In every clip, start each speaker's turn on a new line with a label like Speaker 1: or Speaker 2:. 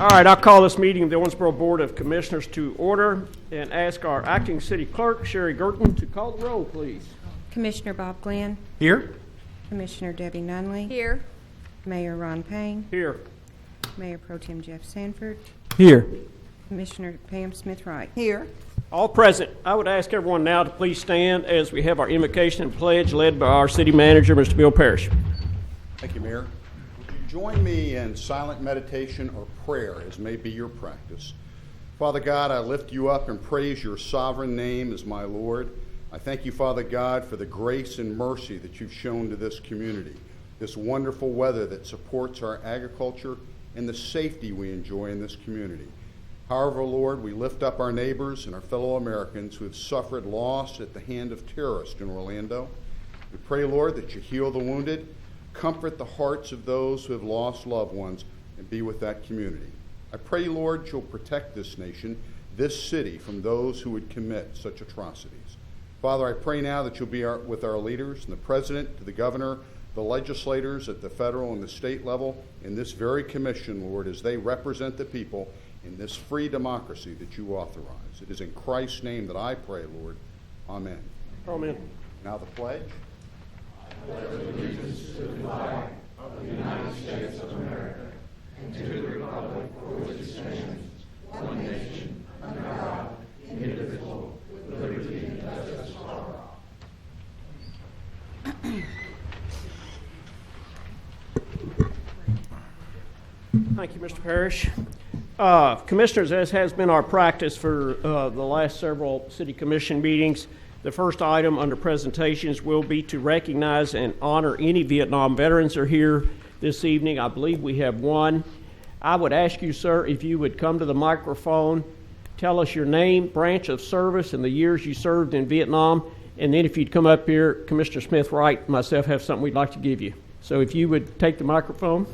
Speaker 1: All right, I'll call this meeting of the Owensboro Board of Commissioners to order and ask our acting city clerk, Sherry Gerton, to call the roll, please.
Speaker 2: Commissioner Bob Glenn.
Speaker 1: Here.
Speaker 2: Commissioner Debbie Nunley.
Speaker 3: Here.
Speaker 2: Mayor Ron Payne.
Speaker 1: Here.
Speaker 2: Mayor Pro Tem Jeff Sanford.
Speaker 1: Here.
Speaker 2: Commissioner Pam Smith-Wright.
Speaker 3: Here.
Speaker 1: All present. I would ask everyone now to please stand as we have our invocation and pledge led by our city manager, Mr. Bill Parrish.
Speaker 4: Thank you, Mayor. Would you join me in silent meditation or prayer, as may be your practice? Father God, I lift you up and praise your sovereign name as my Lord. I thank you, Father God, for the grace and mercy that you've shown to this community, this wonderful weather that supports our agriculture and the safety we enjoy in this community. However, Lord, we lift up our neighbors and our fellow Americans who have suffered loss at the hand of terrorists in Orlando. We pray, Lord, that you heal the wounded, comfort the hearts of those who have lost loved ones, and be with that community. I pray, Lord, you'll protect this nation, this city, from those who would commit such atrocities. Father, I pray now that you'll be with our leaders, and the president, to the governor, the legislators at the federal and the state level, in this very commission, Lord, as they represent the people in this free democracy that you authorize. It is in Christ's name that I pray, Lord. Amen.
Speaker 1: Amen.
Speaker 4: Now the pledge.
Speaker 5: I pledge allegiance to the flag of the United States of America and to the republic for which it stands, one nation, under God, indivisible, with liberty and justice for all.
Speaker 1: Thank you, Mr. Parrish. Commissioners, as has been our practice for the last several city commission meetings, the first item under presentations will be to recognize and honor any Vietnam veterans who are here this evening. I believe we have one. I would ask you, sir, if you would come to the microphone, tell us your name, branch of service, and the years you served in Vietnam, and then if you'd come up here, Commissioner Smith-Wright and myself have something we'd like to give you. So if you would take the microphone.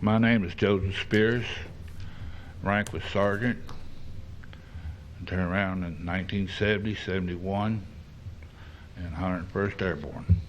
Speaker 6: My name is Joseph Spears. Rank was sergeant. I turned around in 1970, 71, and 101st Airborne.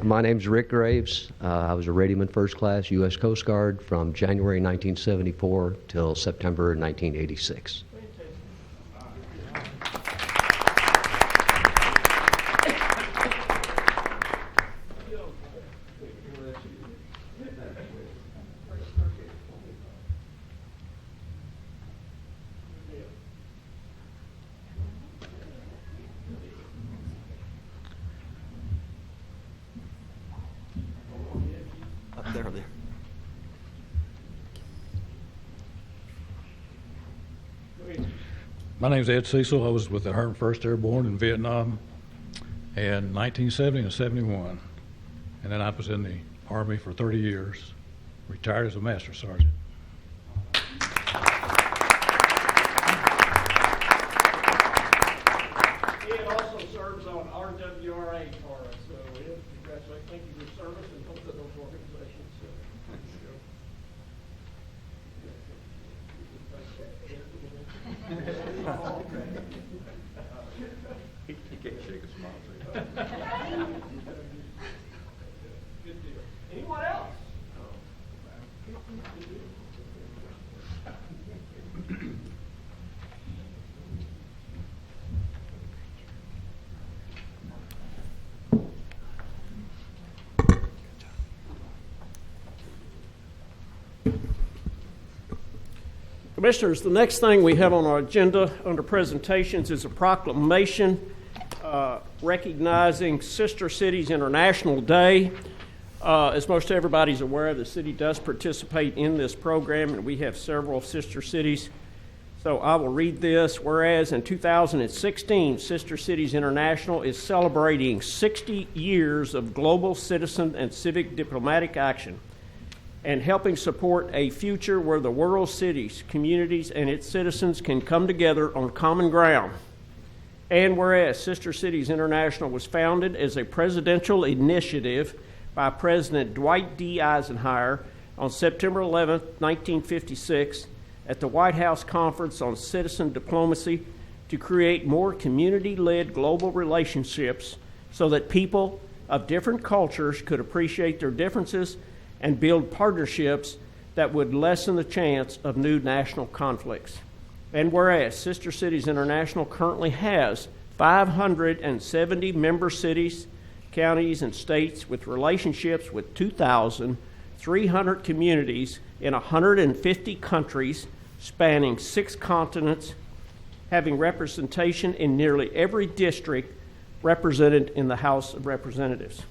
Speaker 7: My name's Rick Graves. I was a radioman first class, U.S. Coast Guard from January 1974 till September 1986.
Speaker 8: My name's Ed Cecil. I was with the 101st Airborne in Vietnam in 1970 and 71. And then I was in the Army for 30 years, retired as a master sergeant.
Speaker 1: Ed also serves on RWRA for us, so Ed, congratulations. Thank you for your service and both of those organizations.
Speaker 6: He can't shake a smile.
Speaker 1: Good deal. Anyone else? Commissioners, the next thing we have on our agenda under presentations is a proclamation recognizing Sister Cities International Day. As most everybody's aware, the city does participate in this program, and we have several sister cities. So I will read this. Whereas in 2016, Sister Cities International is celebrating 60 years of global citizen and civic diplomatic action and helping support a future where the world's cities, communities, and its citizens can come together on common ground. And whereas Sister Cities International was founded as a presidential initiative by President Dwight D. Eisenhower on September 11, 1956, at the White House Conference on Citizen Diplomacy to create more community-led global relationships so that people of different cultures could appreciate their differences and build partnerships that would lessen the chance of new national conflicts. And whereas Sister Cities International currently has 570 member cities, counties, and states with relationships with 2,300 communities in 150 countries spanning 6 continents, having representation in nearly every district represented in the House of Representatives.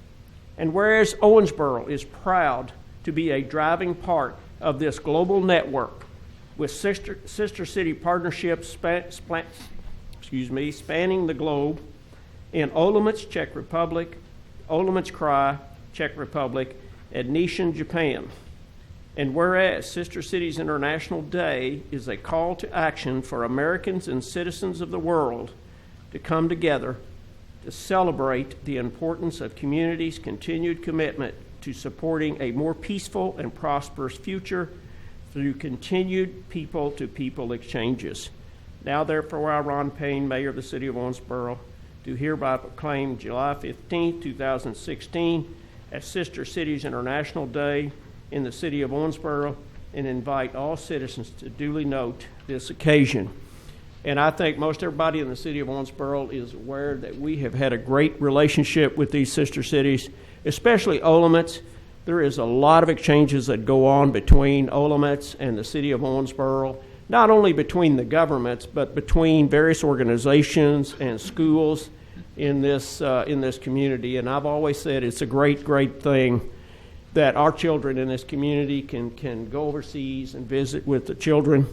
Speaker 1: And whereas Owensboro is proud to be a driving part of this global network with sister city partnerships spanning the globe in Olomouc, Czech Republic, Olomouc Krai, Czech Republic, and Nissan, Japan. And whereas Sister Cities International Day is a call to action for Americans and citizens of the world to come together to celebrate the importance of communities' continued commitment to supporting a more peaceful and prosperous future through continued people-to-people exchanges. Now, therefore, I, Ron Payne, Mayor of the City of Owensboro, do hereby proclaim July 15, 2016 as Sister Cities International Day in the City of Owensboro and invite all citizens to duly note this occasion. And I think most everybody in the City of Owensboro is aware that we have had a great relationship with these sister cities, especially Olomouc. There is a lot of exchanges that go on between Olomouc and the City of Owensboro, not only between the governments, but between various organizations and schools in this community. And I've always said it's a great, great thing that our children in this community can go overseas and visit with the children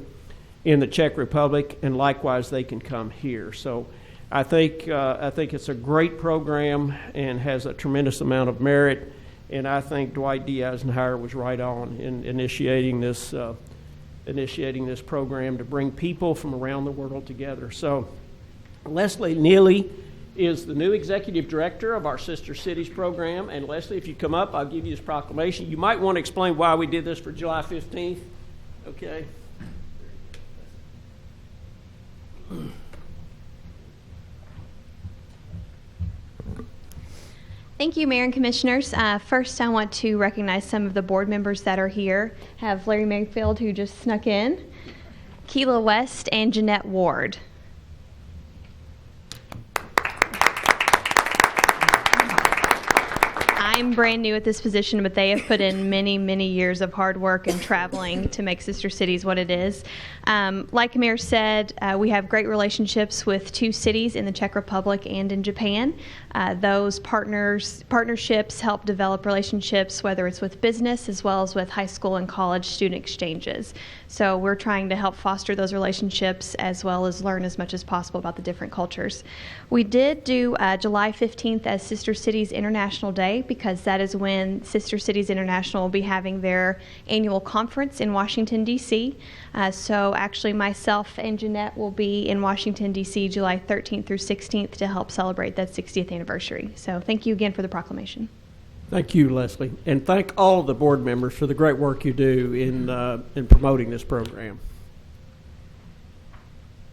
Speaker 1: in the Czech Republic, and likewise they can come here. So I think it's a great program and has a tremendous amount of merit, and I think Dwight D. Eisenhower was right on in initiating this program to bring people from around the world together. So Leslie Neely is the new executive director of our Sister Cities program. And Leslie, if you come up, I'll give you this proclamation. You might want to explain why we did this for July 15th. Okay.
Speaker 3: Thank you, Mayor and Commissioners. First, I want to recognize some of the board members that are here. I have Larry Mayfield, who just snuck in, Keela West, and Jeanette Ward. I'm brand new at this position, but they have put in many, many years of hard work and traveling to make Sister Cities what it is. Like the Mayor said, we have great relationships with 2 cities in the Czech Republic and in Japan. Those partnerships help develop relationships, whether it's with business as well as with high school and college student exchanges. So we're trying to help foster those relationships as well as learn as much as possible about the different cultures. We did do July 15th as Sister Cities International Day because that is when Sister Cities International will be having their annual conference in Washington, D.C. So actually myself and Jeanette will be in Washington, D.C. July 13th through 16th to help celebrate that 60th anniversary. So thank you again for the proclamation.
Speaker 1: Thank you, Leslie. And thank all of the board members for the great work you do in promoting this program.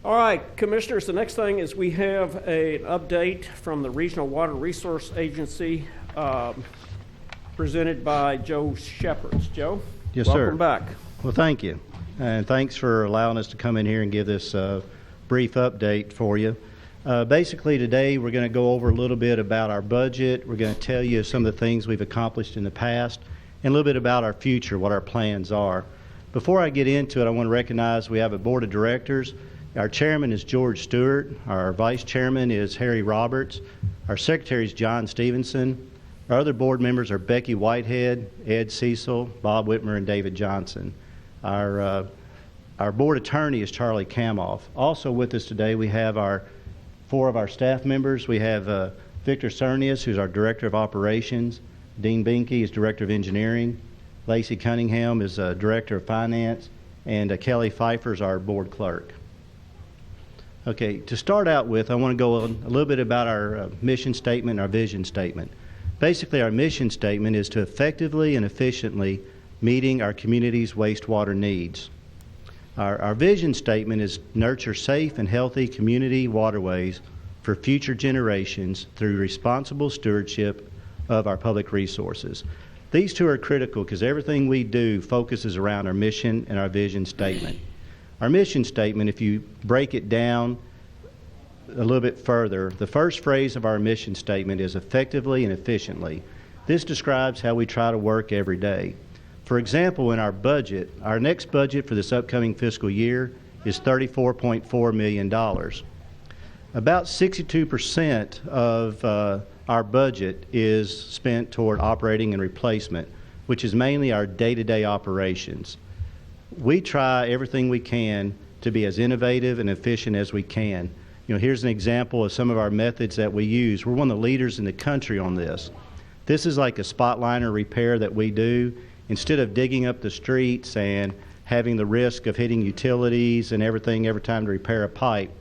Speaker 1: All right, Commissioners, the next thing is we have an update from the Regional Water Resource Agency presented by Joe Shepherds. Joe?
Speaker 9: Yes, sir.
Speaker 1: Welcome back.
Speaker 9: Well, thank you. And thanks for allowing us to come in here and give this brief update for you. Basically, today we're going to go over a little bit about our budget. We're going to tell you some of the things we've accomplished in the past and a little bit about our future, what our plans are. Before I get into it, I want to recognize we have a board of directors. Our chairman is George Stewart. Our vice chairman is Harry Roberts. Our secretary is John Stevenson. Our other board members are Becky Whitehead, Ed Cecil, Bob Whitmer, and David Johnson. Our board attorney is Charlie Kamoff. Also with us today, we have four of our staff members. We have Victor Cernius, who's our Director of Operations. Dean Binke is Director of Engineering. Lacey Cunningham is Director of Finance. And Kelly Pfeiffer is our board clerk. Okay, to start out with, I want to go a little bit about our mission statement and our vision statement. Basically, our mission statement is to effectively and efficiently meeting our community's wastewater needs. Our vision statement is nurture safe and healthy community waterways for future generations through responsible stewardship of our public resources. These two are critical because everything we do focuses around our mission and our vision statement. Our mission statement, if you break it down a little bit further, the first phrase of our mission statement is effectively and efficiently. This describes how we try to work every day. For example, in our budget, our next budget for this upcoming fiscal year is $34.4 million. About 62% of our budget is spent toward operating and replacement, which is mainly our day-to-day operations. We try everything we can to be as innovative and efficient as we can. Here's an example of some of our methods that we use. We're one of the leaders in the country on this. This is like a spot liner repair that we do. Instead of digging up the streets and having the risk of hitting utilities and everything every time to repair a pipe,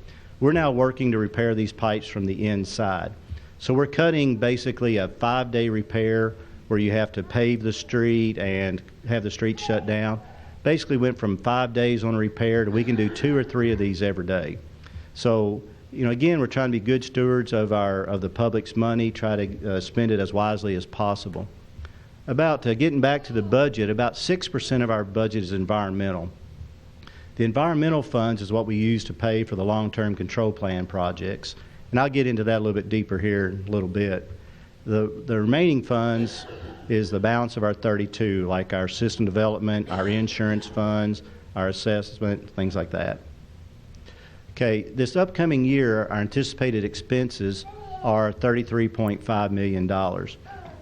Speaker 9: we're now working to repair these pipes from the inside. So we're cutting basically a 5-day repair where you have to pave the street and have the street shut down. Basically went from 5 days on a repair to we can do 2 or 3 of these every day. So, again, we're trying to be good stewards of the public's money, try to spend it as wisely as possible. About getting back to the budget, about 6% of our budget is environmental. The environmental funds is what we use to pay for the long-term control plan projects, and I'll get into that a little bit deeper here in a little bit. The remaining funds is the balance of our 32, like our system development, our insurance funds, our assessment, things like that. Okay, this upcoming year, our anticipated expenses are $33.5 million.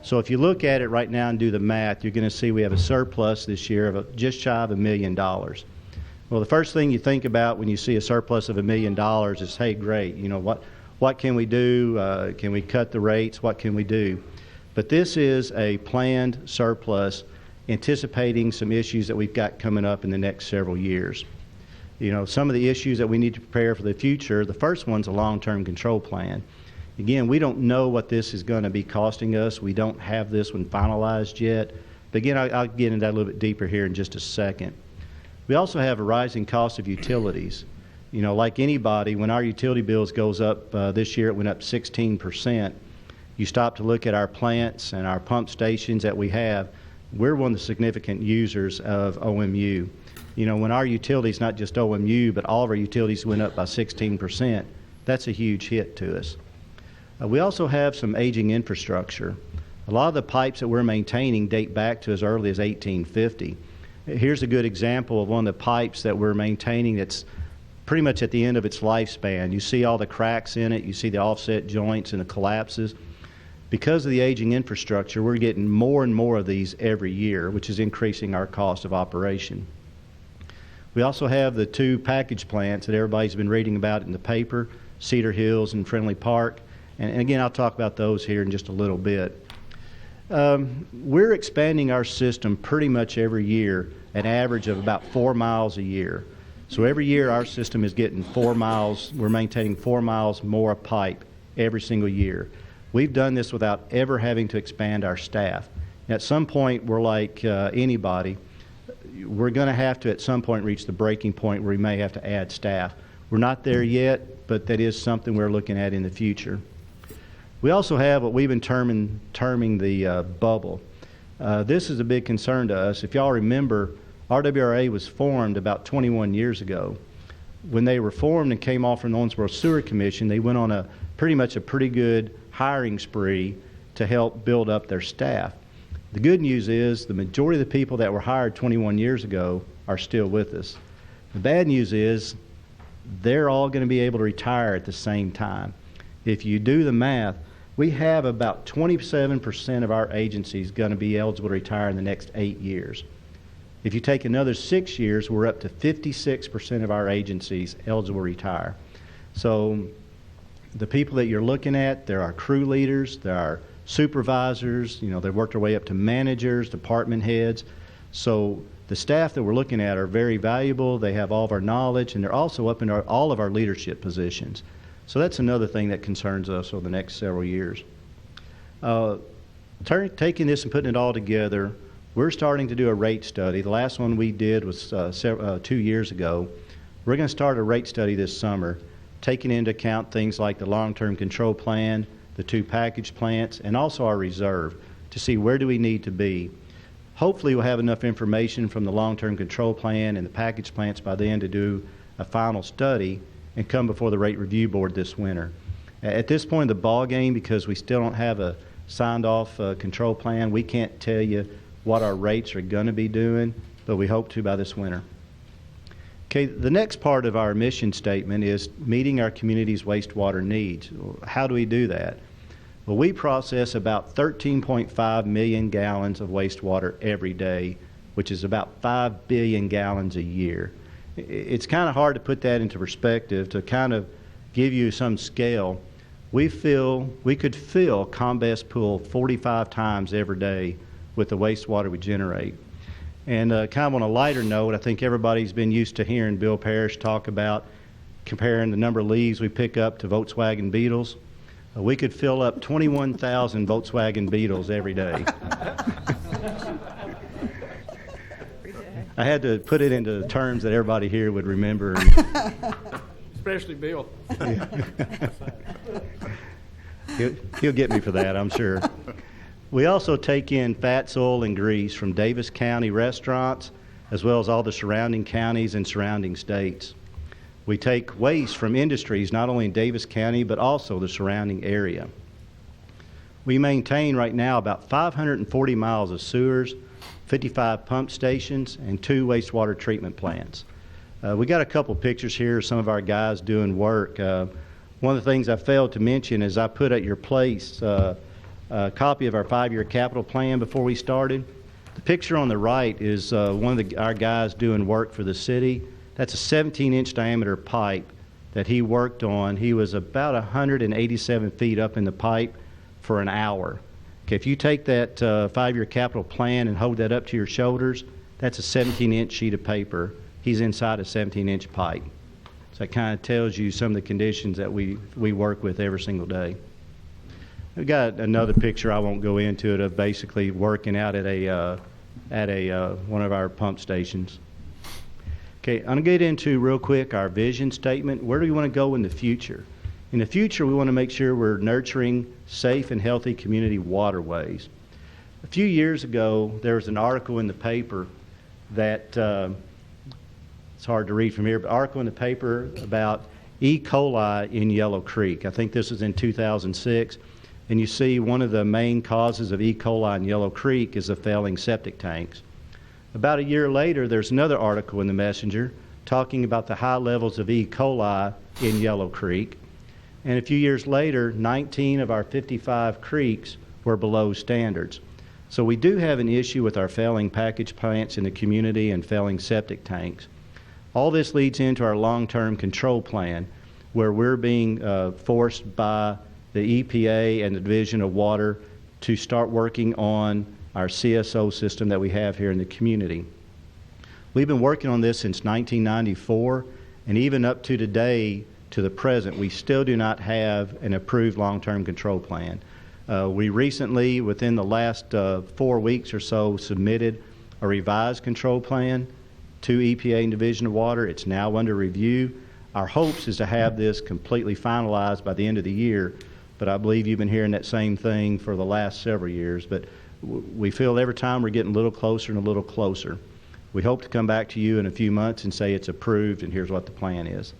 Speaker 9: So if you look at it right now and do the math, you're going to see we have a surplus this year of just shy of $1 million. Well, the first thing you think about when you see a surplus of $1 million is, hey, great, what can we do? Can we cut the rates? What can we do? But this is a planned surplus anticipating some issues that we've got coming up in the next several years. Some of the issues that we need to prepare for the future, the first one's a long-term control plan. Again, we don't know what this is going to be costing us. We don't have this one finalized yet. But again, I'll get into that a little bit deeper here in just a second. We also have a rising cost of utilities. Like anybody, when our utility bills goes up, this year it went up 16%. You stop to look at our plants and our pump stations that we have, we're one of the significant users of OMU. When our utilities, not just OMU, but all of our utilities went up by 16%, that's a huge hit to us. We also have some aging infrastructure. A lot of the pipes that we're maintaining date back to as early as 1850. Here's a good example of one of the pipes that we're maintaining that's pretty much at the end of its lifespan. You see all the cracks in it, you see the offset joints and the collapses. Because of the aging infrastructure, we're getting more and more of these every year, which is increasing our cost of operation. We also have the 2 package plants that everybody's been reading about in the paper, Cedar Hills and Friendly Park. And again, I'll talk about those here in just a little bit. We're expanding our system pretty much every year, an average of about 4 miles a year. So every year our system is getting 4 miles, we're maintaining 4 miles more pipe every single year. We've done this without ever having to expand our staff. At some point, we're like anybody. We're going to have to at some point reach the breaking point where we may have to add staff. We're not there yet, but that is something we're looking at in the future. We also have what we've been terming the bubble. This is a big concern to us. If y'all remember, RWRA was formed about 21 years ago. When they were formed and came off from the Owensboro Sewer Commission, they went on pretty good hiring spree to help build up their staff. The good news is the majority of the people that were hired 21 years ago are still with us. The bad news is they're all going to be able to retire at the same time. If you do the math, We have about 27% of our agencies going to be eligible to retire in the next 8 years. If you take another 6 years, we're up to 56% of our agencies eligible to retire. So the people that you're looking at, they're our crew leaders, they're our supervisors, they've worked their way up to managers, department heads. So the staff that we're looking at are very valuable. They have all of our knowledge, and they're also up in all of our leadership positions. So that's another thing that concerns us over the next several years. Taking this and putting it all together, we're starting to do a rate study. The last one we did was 2 years ago. We're going to start a rate study this summer, taking into account things like the long-term control plan, the 2 package plants, and also our reserve to see where do we need to be. Hopefully we'll have enough information from the long-term control plan and the package plants by then to do a final study and come before the rate review board this winter. At this point in the ball game, because we still don't have a signed off control plan, we can't tell you what our rates are going to be doing, but we hope to by this winter. Okay, the next part of our mission statement is meeting our community's wastewater needs. How do we do that? Well, we process about 13.5 million gallons of wastewater every day, which is about 5 billion gallons a year. It's kind of hard to put that into perspective, to kind of give you some scale. We could fill Combest Pool 45 times every day with the wastewater we generate. And kind of on a lighter note, I think everybody's been used to hearing Bill Parrish talk about comparing the number of leaves we pick up to Volkswagen Beetles. We could fill up 21,000 Volkswagen Beetles every day. I had to put it into terms that everybody here would remember.
Speaker 1: Especially Bill.
Speaker 9: He'll get me for that, I'm sure. We also take in fats, oil, and grease from Davis County restaurants, as well as all the surrounding counties and surrounding states. We take waste from industries not only in Davis County, but also the surrounding area. We maintain right now about 540 miles of sewers, 55 pump stations, and 2 wastewater treatment plants. We got a couple pictures here of some of our guys doing work. One of the things I failed to mention is I put at your place a copy of our 5-year capital plan before we started. The picture on the right is one of our guys doing work for the city. That's a 17-inch diameter pipe that he worked on. He was about 187 feet up in the pipe for an hour. Okay, if you take that 5-year capital plan and hold that up to your shoulders, that's a 17-inch sheet of paper. He's inside a 17-inch pipe. So that kind of tells you some of the conditions that we work with every single day. We've got another picture, I won't go into it, of basically working out at one of our pump stations. Okay, I'm going to get into real quick our vision statement. Where do we want to go in the future? In the future, we want to make sure we're nurturing safe and healthy community waterways. A few years ago, there was an article in the paper that, it's hard to read from here, but article in the paper about E. coli in Yellow Creek. I think this was in 2006. And you see one of the main causes of E. coli in Yellow Creek is the failing septic tanks. About a year later, there's another article in the Messenger talking about the high levels of E. coli in Yellow Creek. And a few years later, 19 of our 55 creeks were below standards. So we do have an issue with our failing package plants in the community and failing septic tanks. All this leads into our long-term control plan, where we're being forced by the EPA and the Division of Water to start working on our CSO system that we have here in the community. We've been working on this since 1994, and even up to today, to the present, we still do not have an approved long-term control plan. We recently, within the last 4 weeks or so, submitted a revised control plan to EPA and Division of Water. It's now under review. Our hopes is to have this completely finalized by the end of the year, but I believe you've been hearing that same thing for the last several years. But we feel every time we're getting a little closer and a little closer. We hope to come back to you in a few months and say it's approved and here's what the plan is.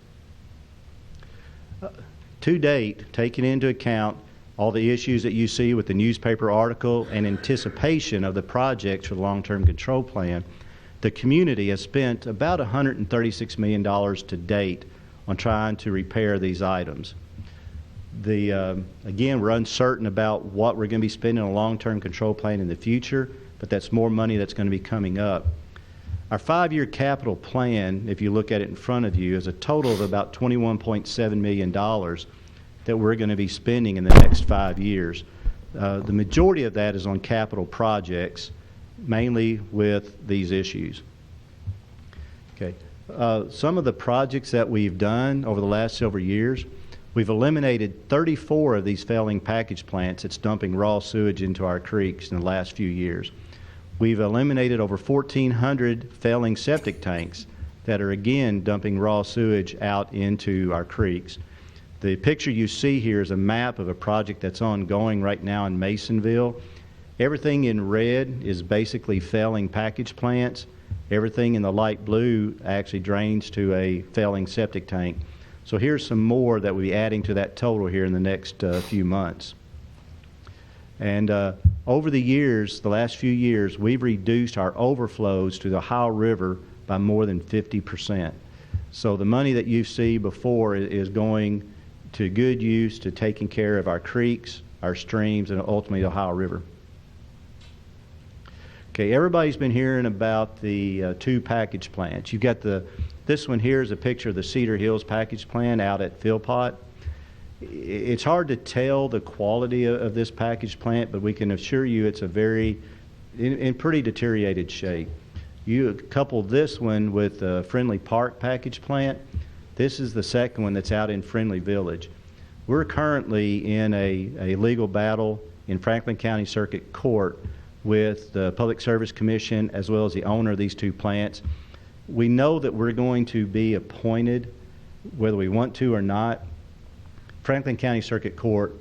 Speaker 9: To date, taking into account all the issues that you see with the newspaper article and anticipation of the projects for the long-term control plan, the community has spent about $136 million to date on trying to repair these items. Again, we're uncertain about what we're going to be spending on a long-term control plan in the future, but that's more money that's going to be coming up. Our 5-year capital plan, if you look at it in front of you, is a total of about $21.7 million that we're going to be spending in the next 5 years. The majority of that is on capital projects, mainly with these issues. Okay. Some of the projects that we've done over the last several years, we've eliminated 34 of these failing package plants that's dumping raw sewage into our creeks in the last few years. We've eliminated over 1,400 failing septic tanks that are again dumping raw sewage out into our creeks. The picture you see here is a map of a project that's ongoing right now in Masonville. Everything in red is basically failing package plants. Everything in the light blue actually drains to a failing septic tank. So here's some more that we'll be adding to that total here in the next few months. And over the years, the last few years, we've reduced our overflows to the Ohio River by more than 50%. So the money that you see before is going to good use to taking care of our creeks, our streams, and ultimately the Ohio River. Okay, everybody's been hearing about the 2 package plants. You've got this one here is a picture of the Cedar Hills package plant out at Philpott. It's hard to tell the quality of this package plant, but we can assure you it's a in pretty deteriorated shape. You couple this one with the Friendly Park package plant. This is the second one that's out in Friendly Village. We're currently in a legal battle in Franklin County Circuit Court with the Public Service Commission as well as the owner of these 2 plants. We know that we're going to be appointed, whether we want to or not. Franklin County Circuit Court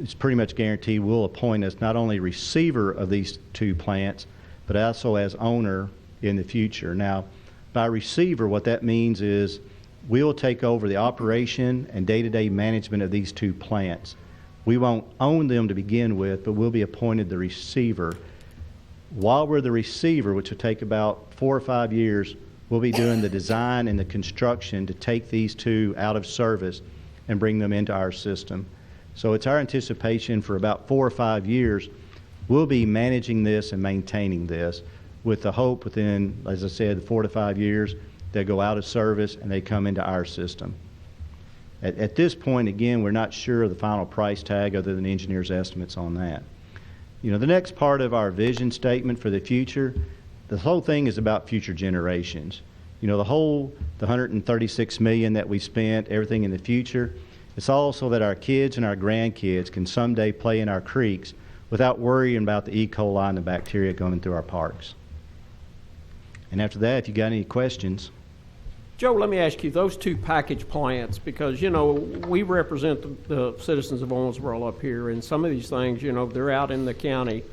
Speaker 9: is pretty much guaranteed will appoint us not only receiver of these 2 plants, but also as owner in the future. Now, by receiver, what that means is we'll take over the operation and day-to-day management of these 2 plants. We won't own them to begin with, but we'll be appointed the receiver. While we're the receiver, which will take about 4 or 5 years, we'll be doing the design and the construction to take these 2 out of service and bring them into our system. So it's our anticipation for about 4 or 5 years, we'll be managing this and maintaining this with the hope within, as I said, 4 to 5 years, they go out of service and they come into our system. At this point, again, we're not sure of the final price tag other than the engineer's estimates on that. You know, the next part of our vision statement for the future, the whole thing is about future generations. You know, the $136 million that we spent, everything in the future, it's also that our kids and our grandkids can someday play in our creeks without worrying about the E. coli and the bacteria going through our parks. And after that, if you got any questions.
Speaker 1: Joe, let me ask you, those 2 package plants, because, you know, we represent the citizens of Owensboro up here, and some of these things, you know, they're out in the county.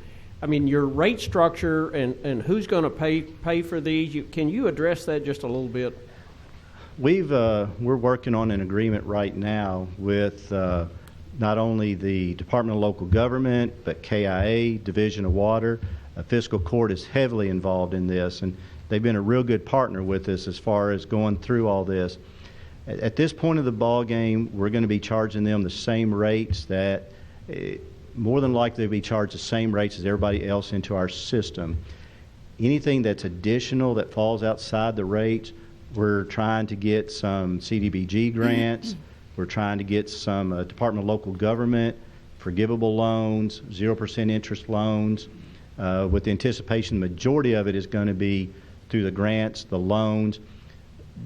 Speaker 1: I mean, your rate structure and who's going to pay for these, can you address that just a little bit?
Speaker 9: We're working on an agreement right now with not only the Department of Local Government, but KIA, Division of Water. Fiscal Court is heavily involved in this, and they've been a real good partner with us as far as going through all this. At this point of the ball game, we're going to be charging them the same rates that more than likely they'll be charged the same rates as everybody else into our system. Anything that's additional that falls outside the rates, we're trying to get some CDBG grants. We're trying to get some Department of Local Government forgivable loans, 0% interest loans, with the anticipation the majority of it is going to be through the grants, the loans.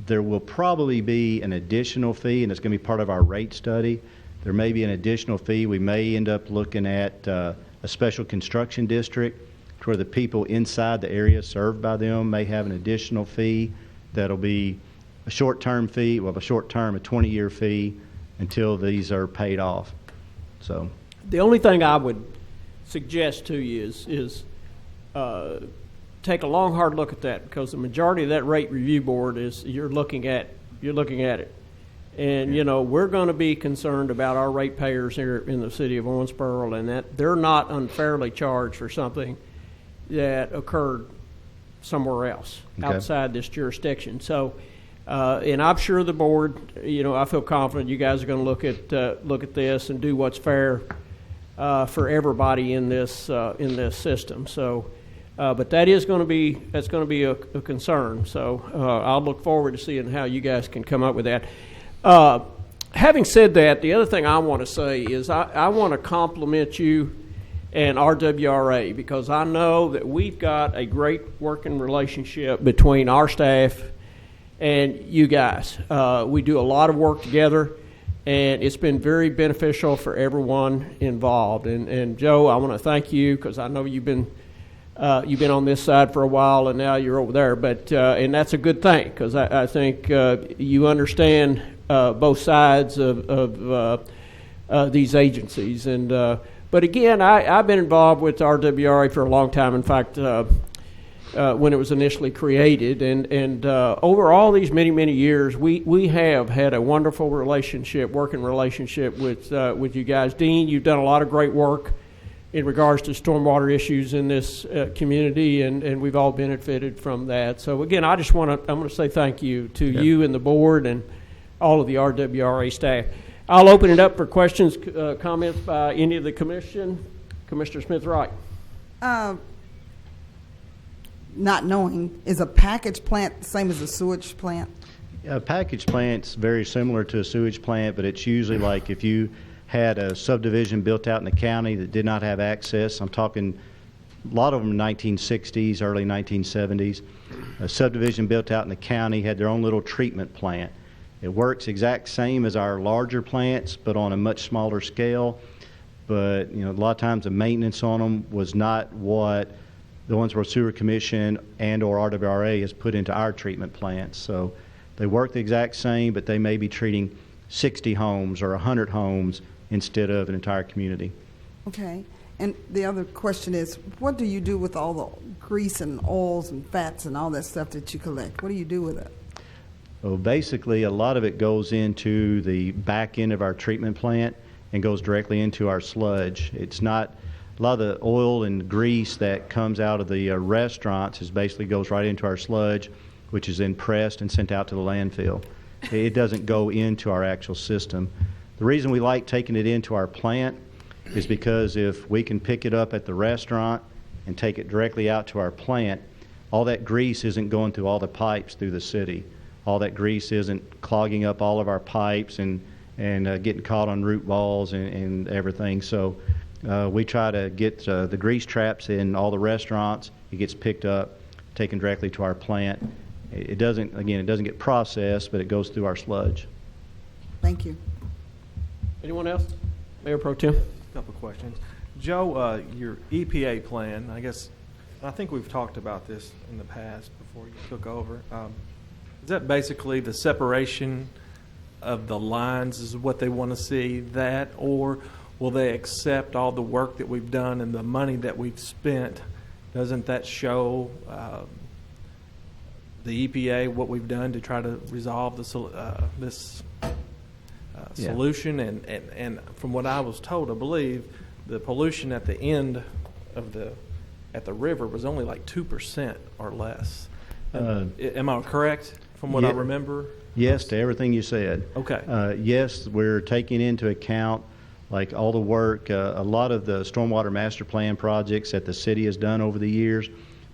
Speaker 9: There will probably be an additional fee, and it's going to be part of our rate study. There may be an additional fee. We may end up looking at a special construction district where the people inside the area served by them may have an additional fee that'll be a short-term fee, well, a short-term, a 20-year fee until these are paid off. So,
Speaker 1: the only thing I would suggest to you is take a long, hard look at that, because the majority of that rate review board is you're looking at it. And, you know, we're going to be concerned about our ratepayers here in the city of Owensboro, and that they're not unfairly charged for something that occurred somewhere else outside this jurisdiction. So And I'm sure the board, I feel confident you guys are going to look at this and do what's fair for everybody in this system. So, but that's going to be a concern. So I'll look forward to seeing how you guys can come up with that. Having said that, the other thing I want to say is I want to compliment you and RWRA, because I know that we've got a great working relationship between our staff and you guys. We do a lot of work together, and it's been very beneficial for everyone involved. And Joe, I want to thank you, because I know you've been on this side for a while, and now you're over there. But and that's a good thing, because I think you understand both sides of these agencies. And but again, I've been involved with RWRA for a long time. In fact, when it was initially created, and over all these many years, we have had a wonderful working relationship with you guys. Dean, you've done a lot of great work in regards to stormwater issues in this community, and we've all benefited from that. So again, I'm going to say thank you to you and the board and all of the RWRA staff. I'll open it up for questions, comments by any of the commission. Commissioner Smith-Wright.
Speaker 10: Not knowing, is a package plant the same as a sewage plant?
Speaker 9: A package plant's very similar to a sewage plant, but it's usually like if you had a subdivision built out in the county that did not have access. I'm talking a lot of them 1960s, early 1970s. A subdivision built out in the county had their own little treatment plant. It works exact same as our larger plants, but on a much smaller scale. But a lot of times the maintenance on them was not what the Owensboro Sewer Commission and or RWRA has put into our treatment plants. So they work the exact same, but they may be treating 60 homes or 100 homes instead of an entire community.
Speaker 10: Okay. And the other question is, what do you do with all the grease and oils and fats and all that stuff that you collect? What do you do with it?
Speaker 9: Well, basically, a lot of it goes into the back end of our treatment plant and goes directly into our sludge. It's not, a lot of the oil and grease that comes out of the restaurants basically goes right into our sludge, which is then pressed and sent out to the landfill. It doesn't go into our actual system. The reason we like taking it into our plant is because if we can pick it up at the restaurant and take it directly out to our plant, all that grease isn't going through all the pipes through the city. All that grease isn't clogging up all of our pipes and getting caught on root balls and everything. So we try to get the grease traps in all the restaurants. It gets picked up, taken directly to our plant. It doesn't get processed, but it goes through our sludge.
Speaker 10: Thank you.
Speaker 1: Anyone else? Mayor Pro Tem.
Speaker 11: A couple of questions. Joe, your EPA plan, I think we've talked about this in the past before you took over. Is that basically the separation of the lines is what they want to see, that, or will they accept all the work that we've done and the money that we've spent? Doesn't that show the EPA what we've done to try to resolve this solution? And from what I was told, I believe the pollution at the end of at the river was only like 2% or less. Am I correct from what I remember?
Speaker 9: Yes, to everything you said.
Speaker 11: Okay.
Speaker 9: Yes, we're taking into account like all the work, a lot of the stormwater master plan projects that the city has done over the years,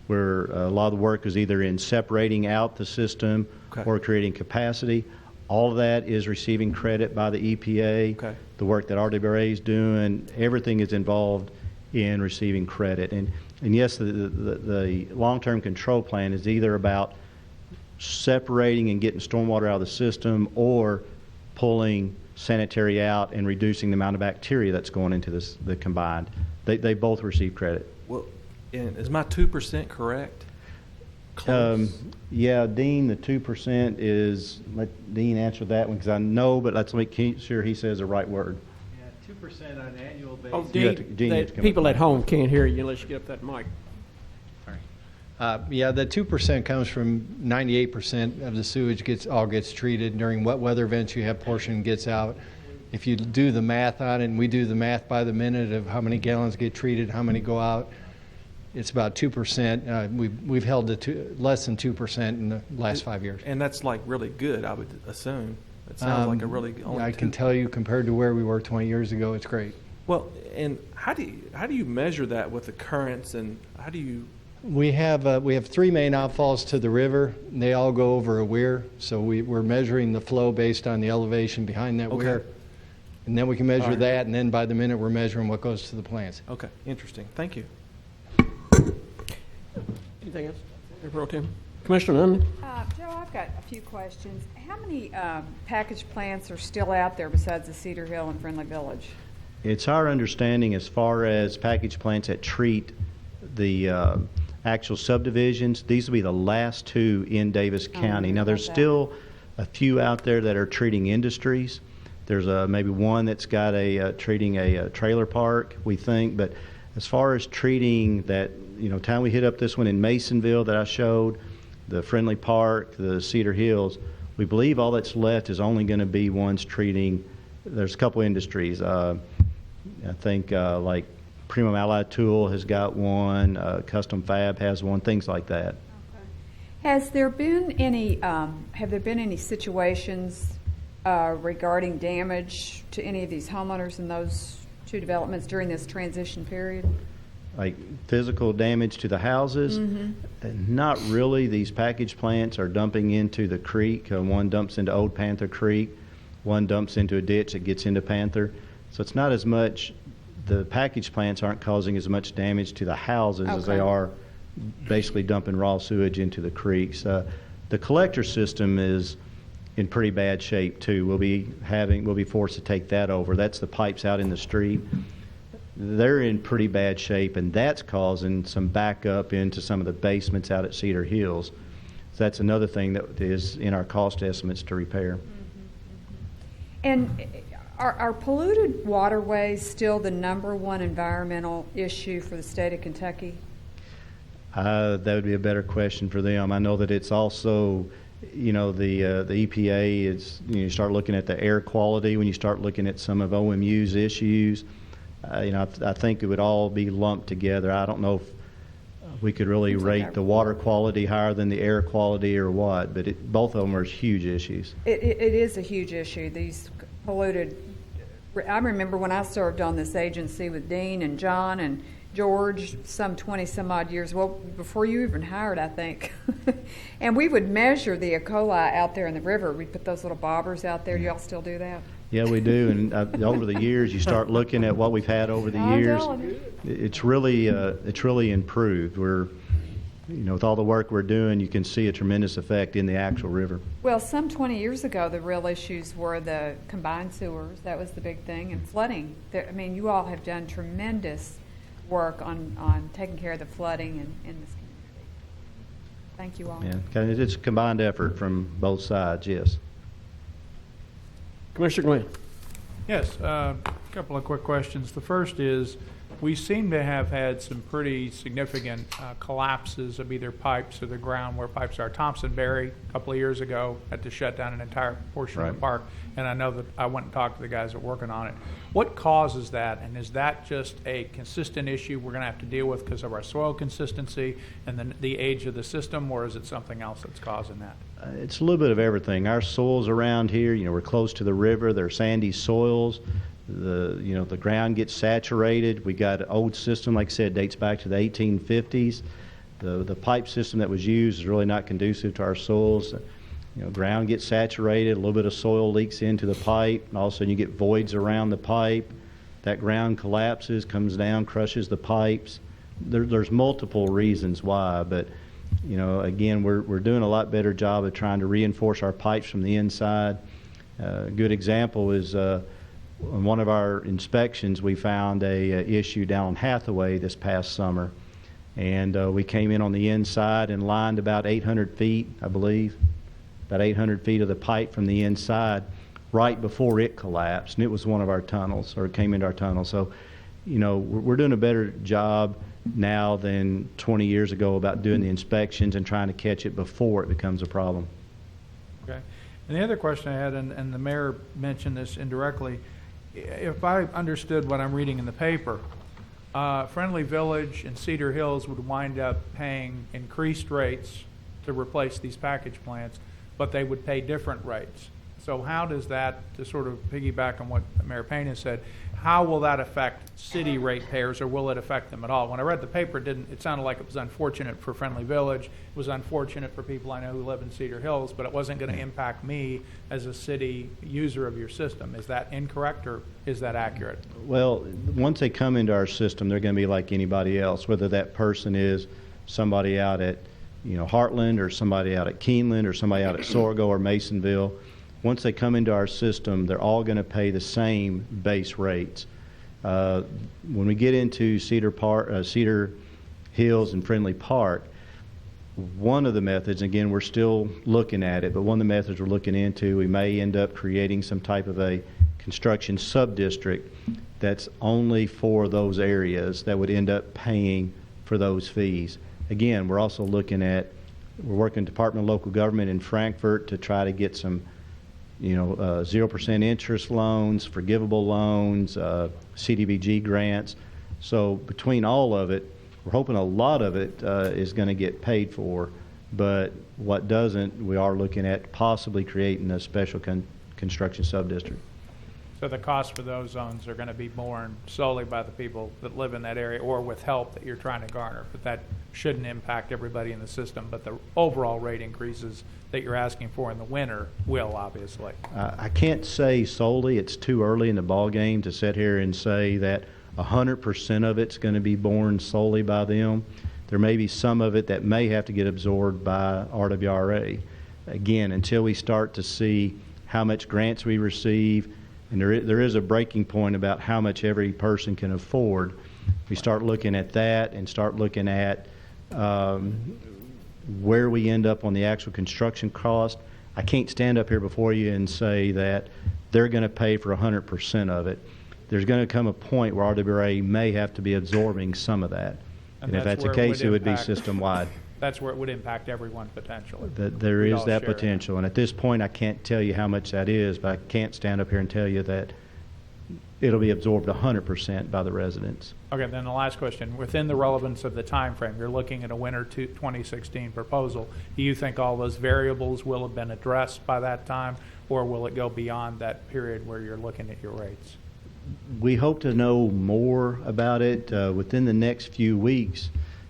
Speaker 9: where a lot of the work is either in separating out the system or creating capacity. All of that is receiving credit by the EPA.
Speaker 11: Okay.
Speaker 9: The work that RWRA is doing, everything is involved in receiving credit. And yes, the long-term control plan is either about separating and getting stormwater out of the system or pulling sanitary out and reducing the amount of bacteria that's going into the combined. They both receive credit.
Speaker 11: Well, and is my 2% correct?
Speaker 9: Yeah, Dean, the 2% is, let Dean answer that one because I know, but let's make sure he says the right word.
Speaker 5: Yeah, 2% on an annual basis.
Speaker 1: Oh, Dean, people at home can't hear you unless you get up that mic.
Speaker 5: Yeah, the 2% comes from 98% of the sewage gets treated. During wet weather events, you have portion gets out. If you do the math on it, and we do the math by the minute of how many gallons get treated, how many go out, It's about 2%. We've held to less than 2% in the last 5 years.
Speaker 11: And that's like really good, I would assume. It sounds like a really only
Speaker 5: I can tell you, compared to where we were 20 years ago, it's great.
Speaker 11: Well, and how do you measure that with the currents, and how do you?
Speaker 5: We have 3 main outfalls to the river. And they all go over a weir, so we're measuring the flow based on the elevation behind that weir. And then we can measure
Speaker 11: All right.
Speaker 5: that, and then by the minute we're measuring what goes to the plants.
Speaker 11: Okay, interesting. Thank you.
Speaker 1: Anything else? Mayor Pro Tem? Commissioner Nunley?
Speaker 12: Joe, I've got a few questions. How many package plants are still out there besides the Cedar Hill and Friendly Village?
Speaker 9: It's our understanding, as far as package plants that treat the actual subdivisions, these will be the last 2 in Davis County. Now, there's still a few out there that are treating industries. There's maybe one that's got treating a trailer park, we think. But as far as treating that, town we hit up this one in Masonville that I showed, the Friendly Park, the Cedar Hills, we believe all that's left is only going to be ones treating. There's a couple industries. I think like Primum Allied Tool has got one, Custom Fab has one, things like that.
Speaker 12: Has there been any? Have there been any situations regarding damage to any of these homeowners in those 2 developments during this transition period?
Speaker 9: Like physical damage to the houses? Not really. These package plants are dumping into the creek. One dumps into Old Panther Creek. One dumps into a ditch that gets into Panther. So it's not as much, the package plants aren't causing as much damage to the houses as they are basically dumping raw sewage into the creeks. The collector system is in pretty bad shape too. We'll be forced to take that over. That's the pipes out in the street. They're in pretty bad shape, and that's causing some backup into some of the basements out at Cedar Hills. So that's another thing that is in our cost estimates to repair.
Speaker 12: And are polluted waterways still the #1 environmental issue for the state of Kentucky?
Speaker 9: That would be a better question for them. I know that it's also, the EPA is, you start looking at the air quality when you start looking at some of OMU's issues. I think it would all be lumped together. I don't know if we could really rate the water quality higher than the air quality or what, but both of them are huge issues.
Speaker 12: It is a huge issue. These polluted. I remember when I served on this agency with Dean and John and George some 20 some odd years, well, before you even hired, I think. And we would measure the E. coli out there in the river. We'd put those little bobbers out there. Do y'all still do that?
Speaker 9: Yeah, we do. And over the years, you start looking at what we've had over the years. It's really improved. We're, with all the work we're doing, you can see a tremendous effect in the actual river.
Speaker 12: Well, some 20 years ago, the real issues were the combined sewers. That was the big thing, and flooding. You all have done tremendous work on taking care of the flooding in this community. Thank you all.
Speaker 9: Yeah, it's a combined effort from both sides, yes.
Speaker 1: Commissioner Glenn?
Speaker 13: Yes, a couple of quick questions. The first is, we seem to have had some pretty significant collapses of either pipes or the ground where pipes are. Thompson-Berry a couple of years ago had to shut down an entire portion of the park, and I know that I went and talked to the guys that are working on it. What causes that, and is that just a consistent issue we're going to have to deal with because of our soil consistency and the age of the system, or is it something else that's causing that?
Speaker 9: It's a little bit of everything. Our soils around here, we're close to the river. They're sandy soils. The ground gets saturated. We got an old system, like I said, dates back to the 1850s. The pipe system that was used is really not conducive to our soils. Ground gets saturated, a little bit of soil leaks into the pipe, and all of a sudden you get voids around the pipe. That ground collapses, comes down, crushes the pipes. There's multiple reasons why, but again, we're doing a lot better job of trying to reinforce our pipes from the inside. A good example is on one of our inspections, we found a issue down on Hathaway this past summer, and we came in on the inside and lined about 800 feet, I believe, about 800 feet of the pipe from the inside right before it collapsed, and it was one of our tunnels, or it came into our tunnel. So, we're doing a better job now than 20 years ago about doing the inspections and trying to catch it before it becomes a problem.
Speaker 13: Okay. And the other question I had, and the mayor mentioned this indirectly, if I understood what I'm reading in the paper, Friendly Village and Cedar Hills would wind up paying increased rates to replace these package plants, but they would pay different rates. So how does that, to sort of piggyback on what Mayor Payne has said, how will that affect city ratepayers, or will it affect them at all? When I read the paper, it sounded like it was unfortunate for Friendly Village. It was unfortunate for people I know who live in Cedar Hills, but it wasn't going to impact me as a city user of your system. Is that incorrect, or is that accurate?
Speaker 9: Well, once they come into our system, they're going to be like anybody else, whether that person is somebody out at Heartland, or somebody out at Keeneland, or somebody out at Sorgo or Masonville. Once they come into our system, they're all going to pay the same base rates. When we get into Cedar Hills and Friendly Park, one of the methods, again, we're still looking at it, but one of the methods we're looking into, we may end up creating some type of a construction sub-district that's only for those areas that would end up paying for those fees. Again, we're also looking at, we're working with Department of Local Government in Frankfurt to try to get some 0% interest loans, forgivable loans, CDBG grants. So between all of it, we're hoping a lot of it is going to get paid for, but what doesn't, we are looking at possibly creating a special construction sub-district.
Speaker 13: So the costs for those zones are going to be borne solely by the people that live in that area, or with help that you're trying to garner, but that shouldn't impact everybody in the system. But the overall rate increases that you're asking for in the winter will, obviously.
Speaker 9: I can't say solely. It's too early in the ball game to sit here and say that 100% of it's going to be borne solely by them. There may be some of it that may have to get absorbed by RWRA. Again, until we start to see how much grants we receive, and there is a breaking point about how much every person can afford. We start looking at that and start looking at where we end up on the actual construction cost. I can't stand up here before you and say that they're going to pay for 100% of it. There's going to come a point where RWRA may have to be absorbing some of that. And if that's the case, it would be system-wide.
Speaker 13: That's where it would impact everyone potentially.
Speaker 9: There is that potential. And at this point, I can't tell you how much that is, but I can't stand up here and tell you that it'll be absorbed 100% by the residents.
Speaker 13: Okay, then the last question. Within the relevance of the time frame, you're looking at a winter 2016 proposal. Do you think all those variables will have been addressed by that time, or will it go beyond that period where you're looking at your rates?
Speaker 9: We hope to know more about it within the next few weeks.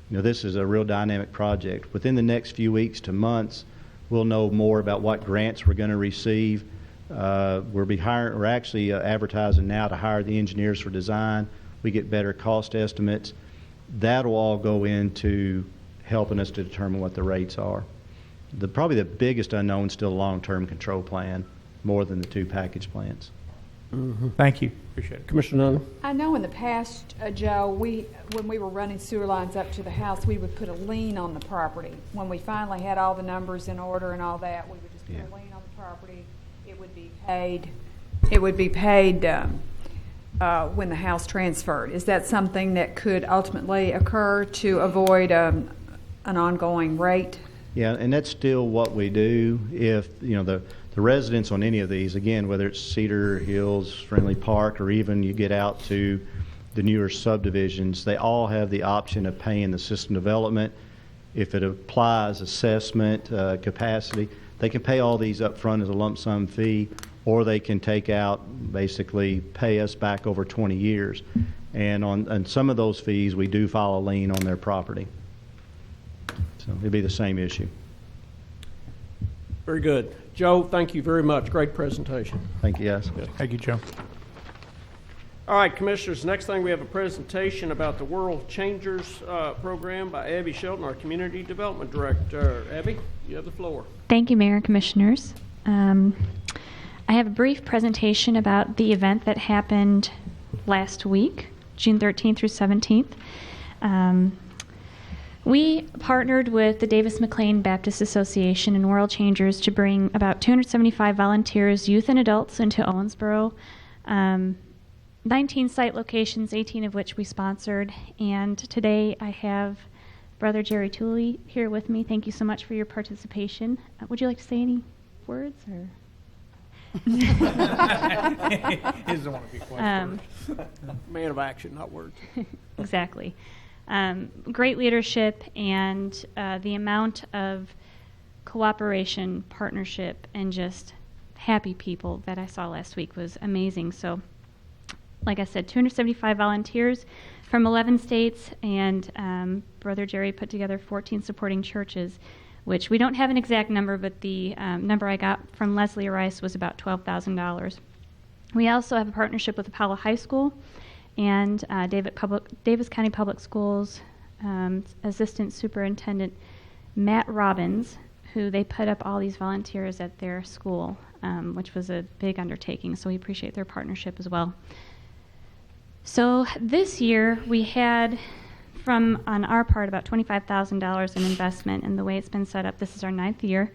Speaker 9: This is a real dynamic project. Within the next few weeks to months, we'll know more about what grants we're going to receive. We're actually advertising now to hire the engineers for design. We get better cost estimates. That'll all go into helping us to determine what the rates are. Probably the biggest unknown is still long-term control plan, more than the two package plants.
Speaker 13: Mm-hmm. Thank you. Appreciate it.
Speaker 1: Commissioner Nunley?
Speaker 12: I know in the past, Joe, when we were running sewer lines up to the house, we would put a lien on the property. When we finally had all the numbers in order and all that, we would just put a lien on the property. It would be paid. It would be paid when the house transferred. Is that something that could ultimately occur to avoid an ongoing rate?
Speaker 9: Yeah, and that's still what we do. If the residents on any of these, again, whether it's Cedar Hills, Friendly Park, or even you get out to the newer subdivisions, they all have the option of paying the system development. If it applies assessment, capacity, they can pay all these up front as a lump sum fee, or they can take out, basically pay us back over 20 years. And on some of those fees, we do file a lien on their property. So it'd be the same issue.
Speaker 1: Very good. Joe, thank you very much. Great presentation.
Speaker 9: Thank you, yes.
Speaker 13: Thank you, Joe.
Speaker 1: All right, Commissioners, next thing we have a presentation about the World Changers program by Abby Shelton, our Community Development Director. Abby, you have the floor.
Speaker 14: Thank you, Mayor and Commissioners. I have a brief presentation about the event that happened last week, June 13th through 17th. We partnered with the Davis McLean Baptist Association and World Changers to bring about 275 volunteers, youth and adults, into Owensboro. 19 site locations, 18 of which we sponsored. And today I have Brother Jerry Tooley here with me. Thank you so much for your participation. Would you like to say any words?
Speaker 13: He doesn't want to be quiet.
Speaker 1: Man of action, not words.
Speaker 14: Exactly. Great leadership, and the amount of cooperation, partnership, and just happy people that I saw last week was amazing. So, like I said, 275 volunteers from 11 states, and Brother Jerry put together 14 supporting churches, which we don't have an exact number, but the number I got from Leslie Rice was about $12,000. We also have a partnership with Apollo High School and Davis County Public Schools Assistant Superintendent Matt Robbins, who they put up all these volunteers at their school, which was a big undertaking, so we appreciate their partnership as well. So this year we had, on our part, about $25,000 in investment, and the way it's been set up, this is our 9th year,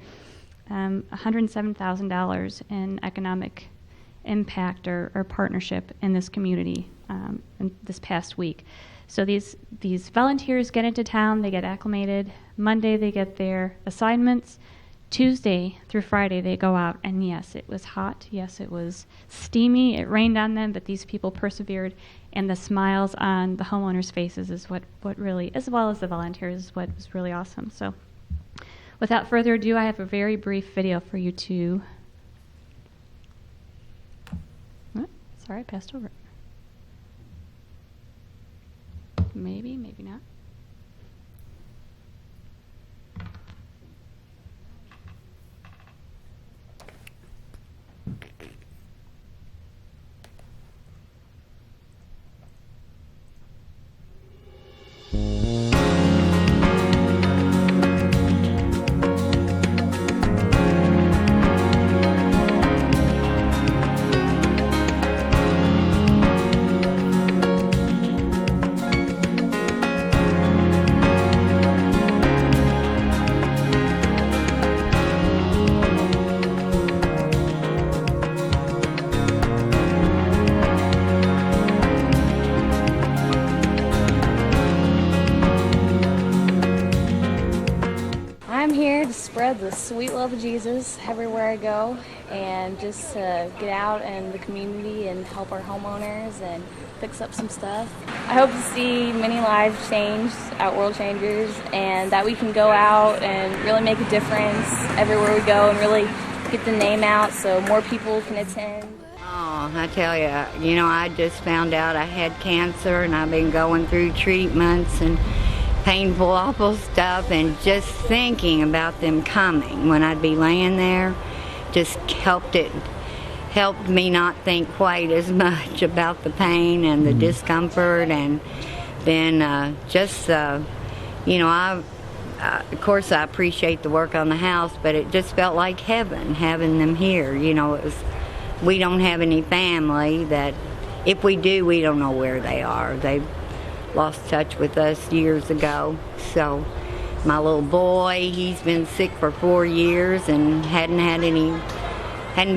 Speaker 14: $107,000 in economic impact or partnership in this community in this past week. So these volunteers get into town, they get acclimated. Monday they get their assignments. Tuesday through Friday they go out, and yes, it was hot. Yes, it was steamy. It rained on them, but these people persevered, and the smiles on the homeowners' faces is what really, as well as the volunteers, is what was really awesome. So without further ado, I have a very brief video for you to... Oh, sorry, I passed over it. Maybe, maybe not.
Speaker 15: Spread the sweet love of Jesus everywhere I go, and just get out in the community and help our homeowners and fix up some stuff. I hope to see many lives changed at World Changers, and that we can go out and really make a difference everywhere we go and really get the name out so more people can attend.
Speaker 16: Oh, I tell you, I just found out I had cancer, and I've been going through treatments and painful, awful stuff, and just thinking about them coming when I'd be laying there just helped me not think quite as much about the pain and the discomfort. And then of course I appreciate the work on the house, but it just felt like heaven having them here. We don't have any family that, if we do, we don't know where they are. They've lost touch with us years ago. So my little boy, he's been sick for 4 years and hadn't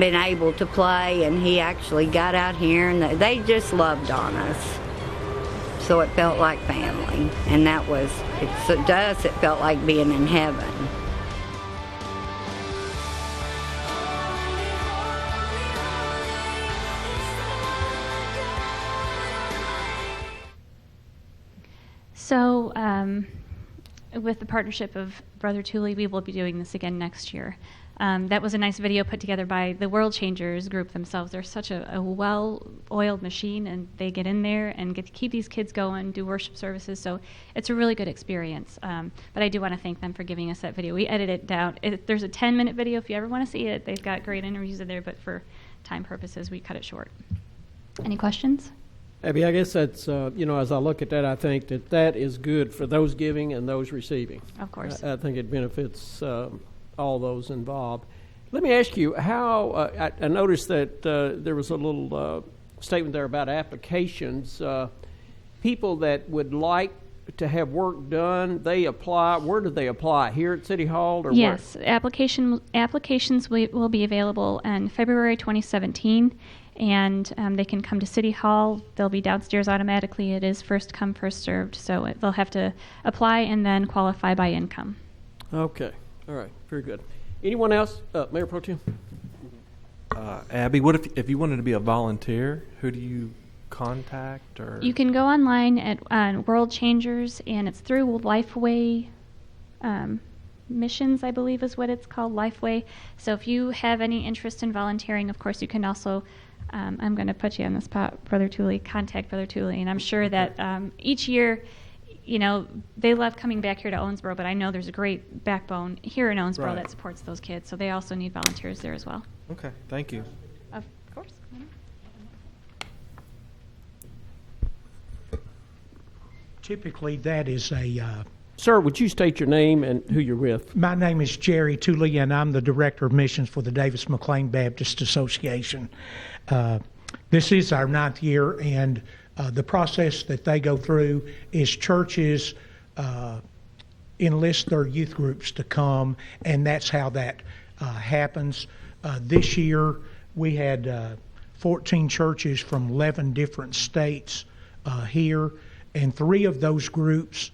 Speaker 16: been able to play, and he actually got out here, and they just loved on us. So it felt like family, and to us it felt like being in heaven.
Speaker 14: So, with the partnership of Brother Tooley, we will be doing this again next year. That was a nice video put together by the World Changers group themselves. They're such a well-oiled machine, and they get in there and get to keep these kids going, do worship services. So it's a really good experience. But I do want to thank them for giving us that video. We edited it down. There's a 10-minute video if you ever want to see it. They've got great interviews in there, but for time purposes, we cut it short. Any questions?
Speaker 1: Abby, I guess that's, as I look at that, I think that is good for those giving and those receiving.
Speaker 14: Of course.
Speaker 1: I think it benefits all those involved. Let me ask you, how, I noticed that there was a little statement there about applications. People that would like to have work done, they apply. Where do they apply? Here at City Hall? Or
Speaker 14: yes,
Speaker 1: where?
Speaker 14: Applications will be available in February 2017. And they can come to City Hall. They'll be downstairs automatically. It is first come, first served. So they'll have to apply and then qualify by income.
Speaker 1: Okay. All right. Very good. Anyone else? Mayor Pro Tem?
Speaker 11: Abby, what if you wanted to be a volunteer? Who do you contact? Or
Speaker 14: You can go online at World Changers, and it's through Lifeway Missions, I believe is what it's called, Lifeway. So if you have any interest in volunteering, of course, you can also, I'm going to put you on the spot, Brother Tooley, contact Brother Tooley. And I'm sure that each year, you know, they love coming back here to Owensboro, but I know there's a great backbone here in Owensboro that supports those kids. So they also need volunteers there as well.
Speaker 11: Okay, thank you.
Speaker 14: Of course.
Speaker 5: Typically, that is a...
Speaker 1: Sir, would you state your name and who you're with?
Speaker 5: My name is Jerry Tooley, and I'm the Director of Missions for the Davis McLean Baptist Association. This is our 9th year, and the process that they go through is churches enlist their youth groups to come, and that's how that happens. This year, we had 14 churches from 11 different states here, and 3 of those groups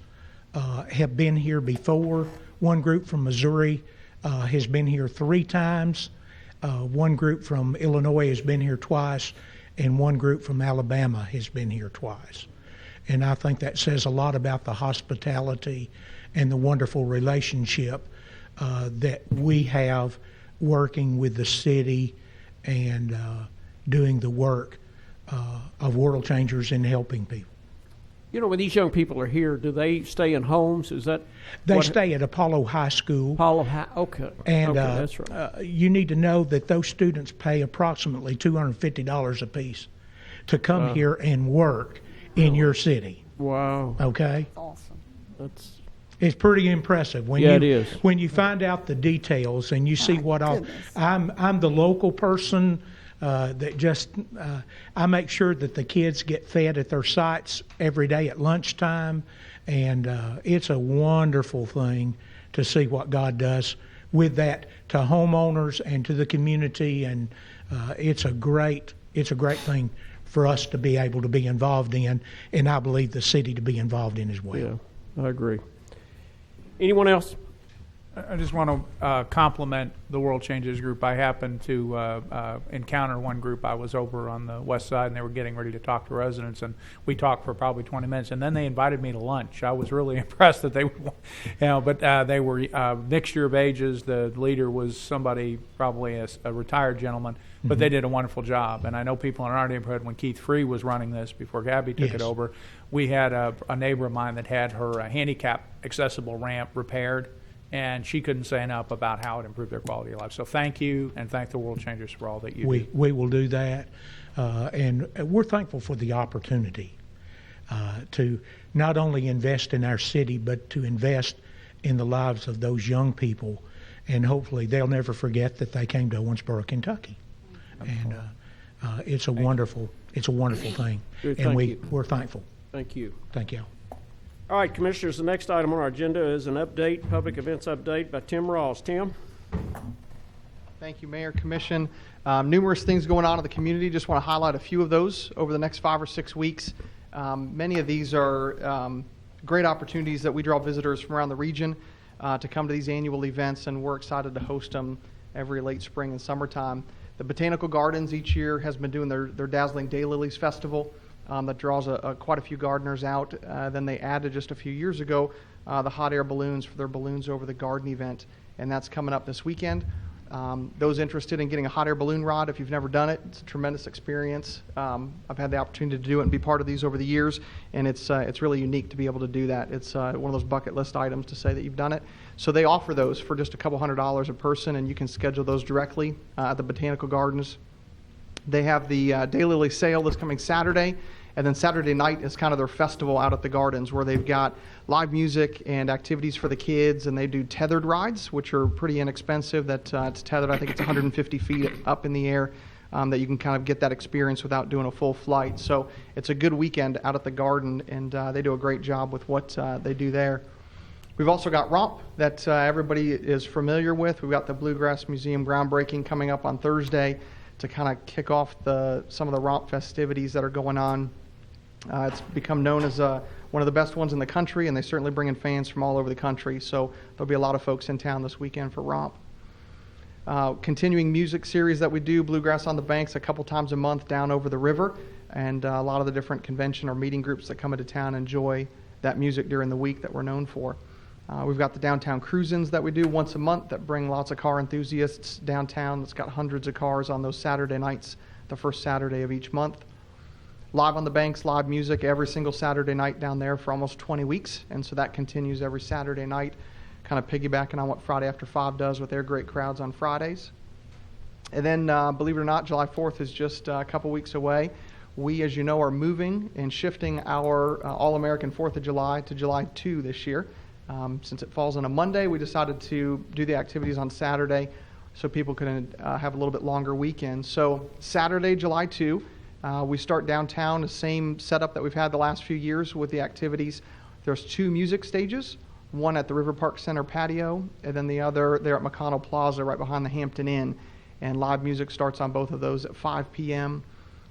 Speaker 5: have been here before. One group from Missouri has been here 3 times. One group from Illinois has been here twice, and one group from Alabama has been here twice. And I think that says a lot about the hospitality and the wonderful relationship that we have working with the city and doing the work of World Changers and helping people.
Speaker 1: You know, when these young people are here, do they stay in homes? Is that
Speaker 5: They stay at Apollo High School.
Speaker 1: Apollo High? Okay.
Speaker 5: And
Speaker 1: okay, that's right.
Speaker 5: You need to know that those students pay approximately $250 apiece to come here and work in your city.
Speaker 1: Wow.
Speaker 5: Okay?
Speaker 10: Awesome.
Speaker 5: It's pretty impressive when
Speaker 1: it is.
Speaker 5: When you find out the details and you see what all. I'm the local person that just I make sure that the kids get fed at their sites every day at lunchtime, and it's a wonderful thing to see what God does with that to homeowners and to the community, and it's a great thing for us to be able to be involved in, and I believe the city to be involved in as well.
Speaker 1: Yeah, I agree. Anyone else?
Speaker 13: I just want to compliment the World Changes group. I happened to encounter one group. I was over on the west side, and they were getting ready to talk to residents, and we talked for probably 20 minutes, and then they invited me to lunch. I was really impressed that they would, but they were mixture of ages. The leader was somebody, probably a retired gentleman, but they did a wonderful job. And I know people in our neighborhood, when Keith Free was running this before Gabby took it over, we had a neighbor of mine that had her handicap accessible ramp repaired, and she couldn't say enough about how it improved their quality of life. So thank you, and thank the World Changers for all that you do.
Speaker 5: We will do that, and we're thankful for the opportunity to not only invest in our city, but to invest in the lives of those young people, and hopefully they'll never forget that they came to Owensboro, Kentucky. And it's a wonderful thing, and we're thankful.
Speaker 1: Thank you.
Speaker 5: Thank you.
Speaker 1: All right, Commissioners, the next item on our agenda is an update, public events update by Tim Ross. Tim?
Speaker 17: Thank you, Mayor, Commission. Numerous things going on in the community. Just want to highlight a few of those over the next 5 or 6 weeks. Many of these are great opportunities that we draw visitors from around the region to come to these annual events, and we're excited to host them every late spring and summertime. The Botanical Gardens each year has been doing their Dazzling Daylilies Festival. That draws quite a few gardeners out. Then they added just a few years ago the hot air balloons for their Balloons Over the Garden event, and that's coming up this weekend. Those interested in getting a hot air balloon ride, if you've never done it, it's a tremendous experience. I've had the opportunity to do it and be part of these over the years, and it's really unique to be able to do that. It's one of those bucket list items to say that you've done it. So they offer those for just a couple $100 a person, and you can schedule those directly at the Botanical Gardens. They have the Daylily sale this coming Saturday. And then Saturday night is kind of their festival out at the gardens, where they've got live music and activities for the kids, and they do tethered rides, which are pretty inexpensive. It's tethered, I think it's 150 feet up in the air, that you can kind of get that experience without doing a full flight. So it's a good weekend out at the garden, and they do a great job with what they do there. We've also got Romp that everybody is familiar with. We've got the Bluegrass Museum groundbreaking coming up on Thursday to kind of kick off some of the Romp festivities that are going on. It's become known as one of the best ones in the country, and they certainly bring in fans from all over the country. So there'll be a lot of folks in town this weekend for Romp. Continuing music series that we do, Bluegrass on the Banks, a couple times a month down over the river. And a lot of the different convention or meeting groups that come into town enjoy that music during the week that we're known for. We've got the downtown cruise-ins that we do once a month that bring lots of car enthusiasts downtown. That's got hundreds of cars on those Saturday nights, the first Saturday of each month. Live on the Banks, live music every single Saturday night down there for almost 20 weeks. And so that continues every Saturday night, kind of piggybacking on what Friday After 5 does with their great crowds on Fridays. And then, believe it or not, July 4th is just a couple weeks away. We, as you know, are moving and shifting our All-American 4th of July to July 2 this year. Since it falls on a Monday, we decided to do the activities on Saturday so people can have a little bit longer weekend. So Saturday, July 2, we start downtown, the same setup that we've had the last few years with the activities. There's 2 music stages, one at the River Park Center patio, and then the other there at McConnell Plaza right behind the Hampton Inn. And live music starts on both of those at 5 p.m.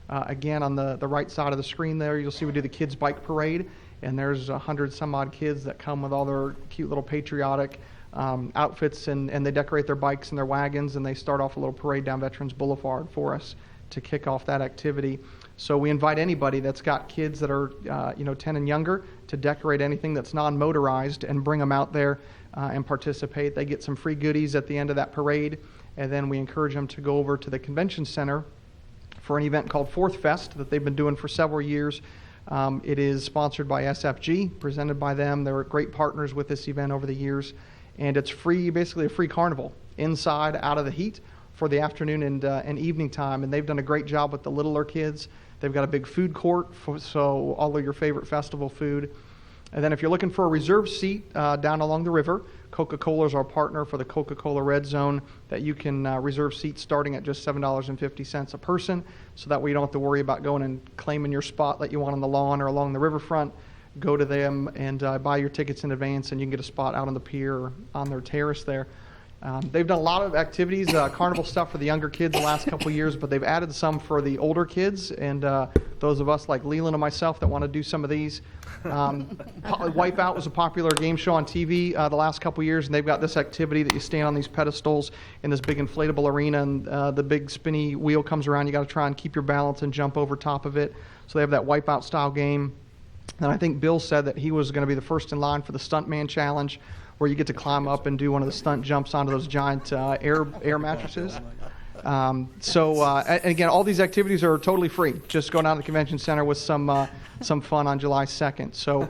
Speaker 17: Again, on the right side of the screen there, you'll see we do the Kids Bike Parade. And there's 100 some odd kids that come with all their cute little patriotic outfits, and they decorate their bikes and their wagons, and they start off a little parade down Veterans Boulevard for us to kick off that activity. So we invite anybody that's got kids that are 10 and younger to decorate anything that's non-motorized and bring them out there and participate. They get some free goodies at the end of that parade, and then we encourage them to go over to the convention center for an event called Fourth Fest that they've been doing for several years. It is sponsored by SFG, presented by them. They were great partners with this event over the years. And it's free, basically a free carnival, inside, out of the heat for the afternoon and evening time. And they've done a great job with the littler kids. They've got a big food court, so all of your favorite festival food. And then if you're looking for a reserved seat down along the river, Coca-Cola is our partner for the Coca-Cola Red Zone, that you can reserve seats starting at just $7.50 a person, so that way you don't have to worry about going and claiming your spot that you want on the lawn or along the riverfront. Go to them and buy your tickets in advance, and you can get a spot out on the pier or on their terrace there. They've done a lot of activities, carnival stuff for the younger kids the last couple of years, but they've added some for the older kids and those of us like Leland and myself that want to do some of these. Wipeout was a popular game show on TV the last couple of years, and they've got this activity that you stand on these pedestals in this big inflatable arena, and the big spinny wheel comes around. You got to try and keep your balance and jump over top of it. So they have that Wipeout style game. And I think Bill said that he was going to be the first in line for the Stuntman Challenge, where you get to climb up and do one of the stunt jumps onto those giant air mattresses. And again, all these activities are totally free. Just go down to the convention center with some fun on July 2nd. So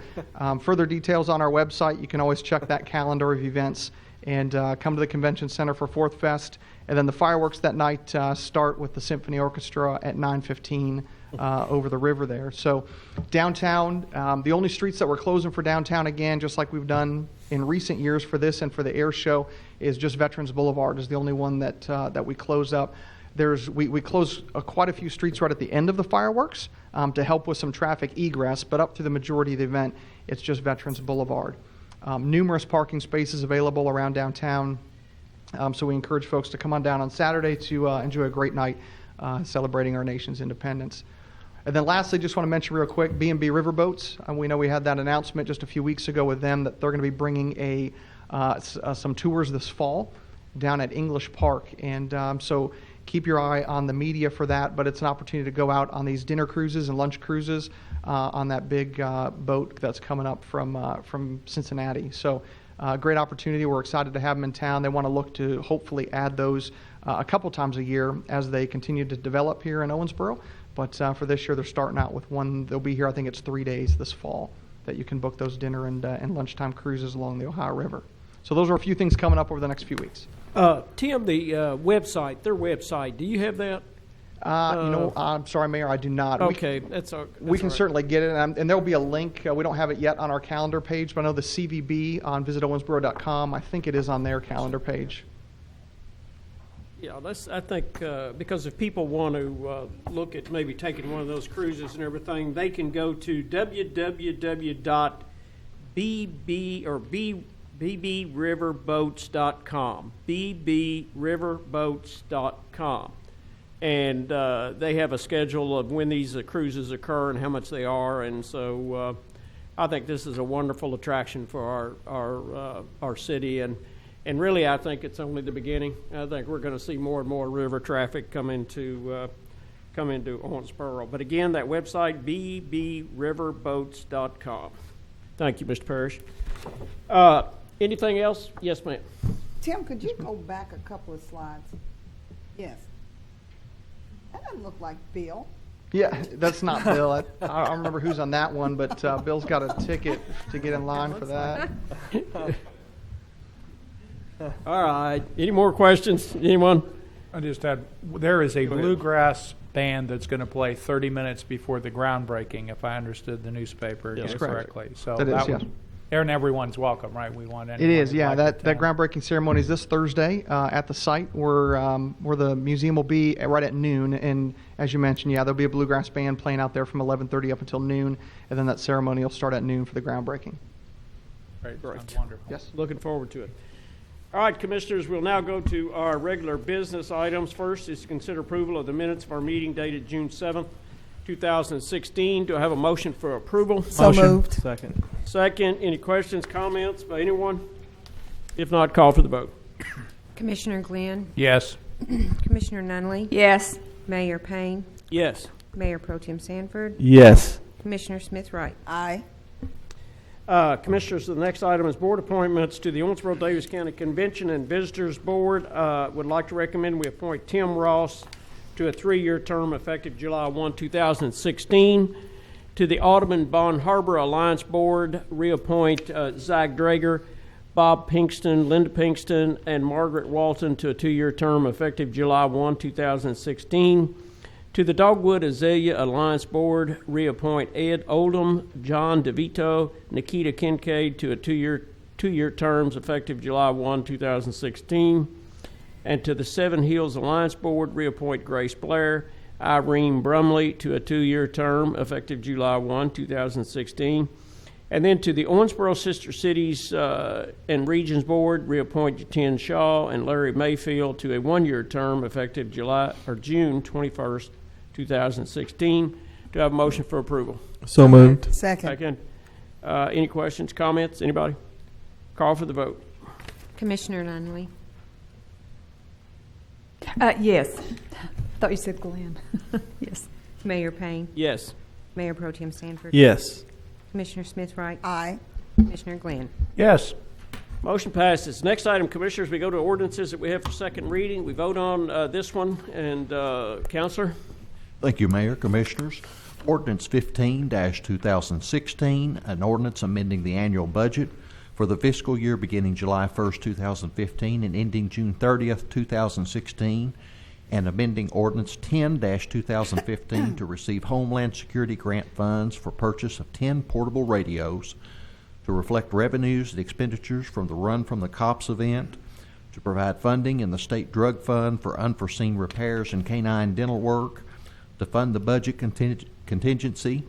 Speaker 17: further details on our website. You can always check that calendar of events and come to the convention center for Fourth Fest. And then the fireworks that night start with the Symphony Orchestra at 9:15 over the river there. So downtown, the only streets that we're closing for downtown, again, just like we've done in recent years for this and for the air show, is just Veterans Boulevard is the only one that we close up. We close quite a few streets right at the end of the fireworks to help with some traffic egress, but up through the majority of the event, it's just Veterans Boulevard. Numerous parking spaces available around downtown, so we encourage folks to come on down on Saturday to enjoy a great night celebrating our nation's independence. And then lastly, just want to mention real quick, B&B Riverboats. We know we had that announcement just a few weeks ago with them that they're going to be bringing some tours this fall down at English Park. And so keep your eye on the media for that, but it's an opportunity to go out on these dinner cruises and lunch cruises on that big boat that's coming up from Cincinnati. So great opportunity. We're excited to have them in town. They want to look to hopefully add those a couple times a year as they continue to develop here in Owensboro. But for this year, they're starting out with one. They'll be here, I think it's 3 days this fall that you can book those dinner and lunchtime cruises along the Ohio River. So those are a few things coming up over the next few weeks.
Speaker 1: Tim, the website, their website, do you have that?
Speaker 17: I'm sorry, Mayor, I do not.
Speaker 1: Okay,
Speaker 17: we can certainly get it, and there'll be a link. We don't have it yet on our calendar page, but I know the CVB on visitowensboro.com, I think it is on their calendar page.
Speaker 1: Yeah, I think because if people want to look at maybe taking one of those cruises and everything, they can go to bbbriverboats.com, bbbriverboats.com. And they have a schedule of when these cruises occur and how much they are. And so I think this is a wonderful attraction for our city. And And really, I think it's only the beginning. I think we're going to see more and more river traffic come into Owensboro. But again, that website, bbriverboats.com. Thank you, Mr. Parrish. Anything else? Yes, ma'am.
Speaker 10: Tim, could you go back a couple of slides? Yes. That doesn't look like Bill.
Speaker 17: Yeah, that's not Bill. I don't remember who's on that one, but Bill's got a ticket to get in line for that.
Speaker 1: All right. Any more questions? Anyone?
Speaker 13: I just had, there is a bluegrass band that's going to play 30 minutes before the groundbreaking, if I understood the newspaper
Speaker 17: Yes,
Speaker 13: correctly. So
Speaker 17: that is, yes.
Speaker 13: And everyone's welcome, right? We want anyone.
Speaker 17: It is,
Speaker 13: who'd
Speaker 17: yeah.
Speaker 13: like
Speaker 17: That
Speaker 13: to attend.
Speaker 17: groundbreaking ceremony is this Thursday at the site where the museum will be right at noon. And as you mentioned, yeah, there'll be a bluegrass band playing out there from 11:30 up until noon, and then that ceremony will start at noon for the groundbreaking.
Speaker 13: Great. Sounds wonderful.
Speaker 17: Yes.
Speaker 1: Looking forward to it. All right, Commissioners, we'll now go to our regular business items. First is to consider approval of the minutes of our meeting dated June 7th, 2016. Do I have a motion for approval?
Speaker 10: So moved.
Speaker 11: Second.
Speaker 1: Second. Any questions, comments by anyone? If not, call for the vote.
Speaker 2: Commissioner Glenn,
Speaker 13: Yes.
Speaker 2: Commissioner Nunley,
Speaker 12: Yes.
Speaker 2: Mayor Payne,
Speaker 1: Yes.
Speaker 2: Mayor Pro Tem Sanford,
Speaker 11: Yes.
Speaker 2: Commissioner Smith Wright.
Speaker 10: Aye.
Speaker 1: Commissioners, the next item is board appointments to the Owensboro Davis County Convention and Visitors Board. Would like to recommend we appoint Tim Ross to a 3-year term effective July 1, 2016. To the Audubon Bond Harbor Alliance Board, reappoint Zach Drager, Bob Pinkston, Linda Pinkston, and Margaret Walton to a 2-year term effective July 1, 2016. To the Dogwood Azalea Alliance Board, reappoint Ed Oldham, John DeVito, Nikita Kincaid to a 2-year terms effective July 1, 2016. And to the Seven Hills Alliance Board, reappoint Grace Blair, Irene Brumley to a 2-year term effective July 1, 2016. And then to the Owensboro Sister Cities and Regions Board, reappoint Jatien Shaw and Larry Mayfield to a 1-year term effective June 21st, 2016. Do I have a motion for approval?
Speaker 11: So moved.
Speaker 10: Second.
Speaker 1: Second. Any questions, comments? Anybody? Call for the vote.
Speaker 2: Commissioner Nunley,
Speaker 12: Yes. Thought you said Glenn. Yes.
Speaker 2: Mayor Payne,
Speaker 1: Yes.
Speaker 2: Mayor Pro Tem Sanford,
Speaker 11: Yes.
Speaker 2: Commissioner Smith Wright,
Speaker 10: Aye.
Speaker 2: Commissioner Glenn.
Speaker 13: Yes.
Speaker 1: Motion passes. Next item, Commissioners, we go to ordinances that we have for second reading. We vote on this one, and Counselor?
Speaker 18: Thank you, Mayor, Commissioners. Ordinance 15-2016, an ordinance amending the annual budget for the fiscal year beginning July 1st, 2015 and ending June 30th, 2016, and amending Ordinance 10-2015 to receive Homeland Security grant funds for purchase of 10 portable radios to reflect revenues and expenditures from the Run from the Cops event, to provide funding in the State Drug Fund for unforeseen repairs and canine dental work, to fund the budget contingency,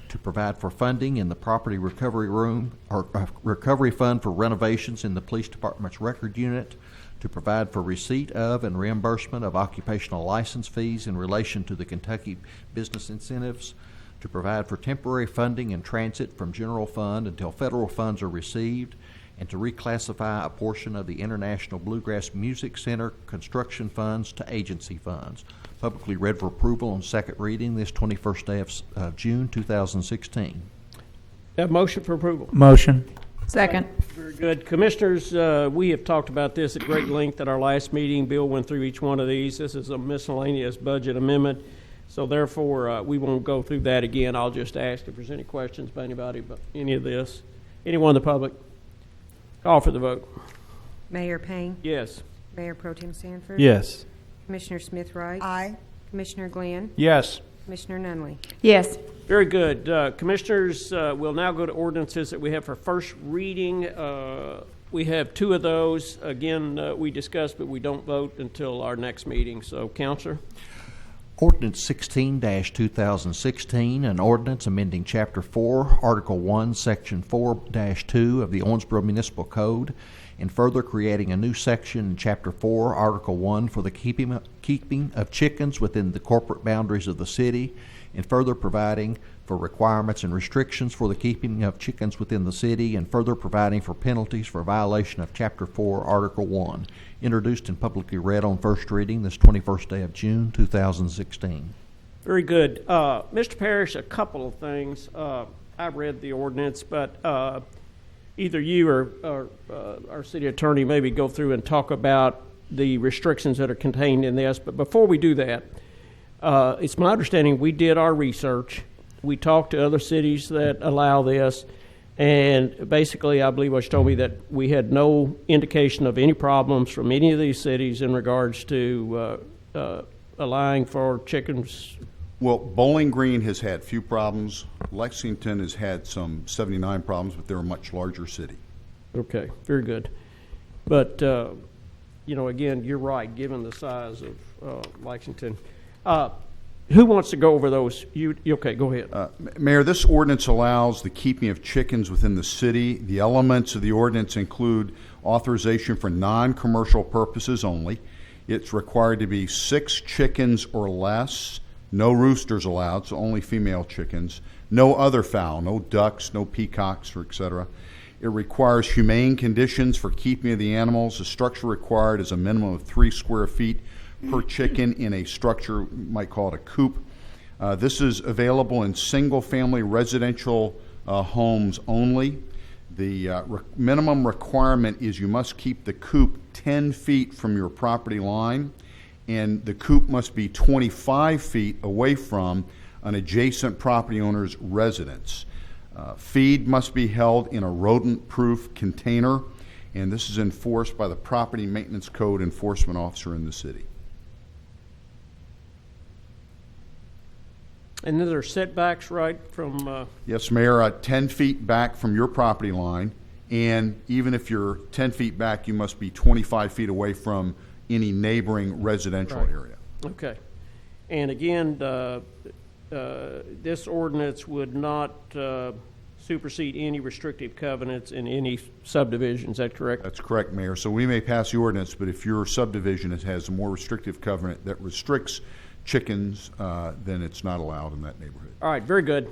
Speaker 18: to provide for funding in the Property Recovery Room or Recovery Fund for renovations in the Police Department's record unit, to provide for receipt of and reimbursement of occupational license fees in relation to the Kentucky business incentives, to provide for temporary funding in transit from general fund until federal funds are received, and to reclassify a portion of the International Bluegrass Music Center construction funds to agency funds. Publicly read for approval on second reading this 21st day of June 2016.
Speaker 1: Have a motion for approval.
Speaker 11: Motion.
Speaker 12: Second.
Speaker 1: Very good. Commissioners, we have talked about this at great length at our last meeting. Bill went through each one of these. This is a miscellaneous budget amendment, so therefore we won't go through that again. I'll just ask if there's any questions by anybody about any of this. Anyone in the public? Call for the vote.
Speaker 2: Mayor Payne,
Speaker 1: Yes.
Speaker 2: Mayor Pro Tem Sanford,
Speaker 11: Yes.
Speaker 2: Commissioner Smith Wright,
Speaker 10: Aye.
Speaker 2: Commissioner Glenn,
Speaker 13: Yes.
Speaker 2: Commissioner Nunley.
Speaker 12: Yes.
Speaker 1: Very good. Commissioners, we'll now go to ordinances that we have for first reading. We have 2 of those. Again, we discussed, but we don't vote until our next meeting. So, Counselor?
Speaker 18: Ordinance 16-2016, an ordinance amending Chapter 4, Article 1, Section 4-2 of the Owensboro Municipal Code, and further creating a new section in Chapter 4, Article 1 for the keeping of chickens within the corporate boundaries of the city, and further providing for requirements and restrictions for the keeping of chickens within the city, and further providing for penalties for violation of Chapter 4, Article 1, introduced and publicly read on first reading this 21st day of June, 2016.
Speaker 1: Very good. Mr. Parrish, a couple of things. I read the ordinance, but either you or our city attorney maybe go through and talk about the restrictions that are contained in this. But before we do that, it's my understanding we did our research. We talked to other cities that allow this, and basically I believe what you told me that we had no indication of any problems from any of these cities in regards to allowing for chickens.
Speaker 4: Well, Bowling Green has had few problems. Lexington has had some 79 problems, but they're a much larger city.
Speaker 1: Okay, very good. But, again, you're right, given the size of Lexington. Who wants to go over those? Okay, go ahead.
Speaker 4: Mayor, this ordinance allows the keeping of chickens within the city. The elements of the ordinance include authorization for non-commercial purposes only. It's required to be 6 chickens or less. No roosters allowed, so only female chickens. No other fowl, no ducks, no peacocks, or etc. It requires humane conditions for keeping of the animals. The structure required is a minimum of 3 square feet per chicken in a structure, you might call it a coop. This is available in single-family residential homes only. The minimum requirement is you must keep the coop 10 feet from your property line, and the coop must be 25 feet away from an adjacent property owner's residence. Feed must be held in a rodent-proof container, and this is enforced by the Property Maintenance Code enforcement officer in the city.
Speaker 1: And then there are setbacks, right, from...
Speaker 4: Yes, Mayor, 10 feet back from your property line, and even if you're 10 feet back, you must be 25 feet away from any neighboring residential area.
Speaker 1: Okay. And again, this ordinance would not supersede any restrictive covenants in any subdivision. Is that correct?
Speaker 4: That's correct, Mayor. So we may pass the ordinance, but if your subdivision has a more restrictive covenant that restricts chickens, then it's not allowed in that neighborhood.
Speaker 1: All right, very good.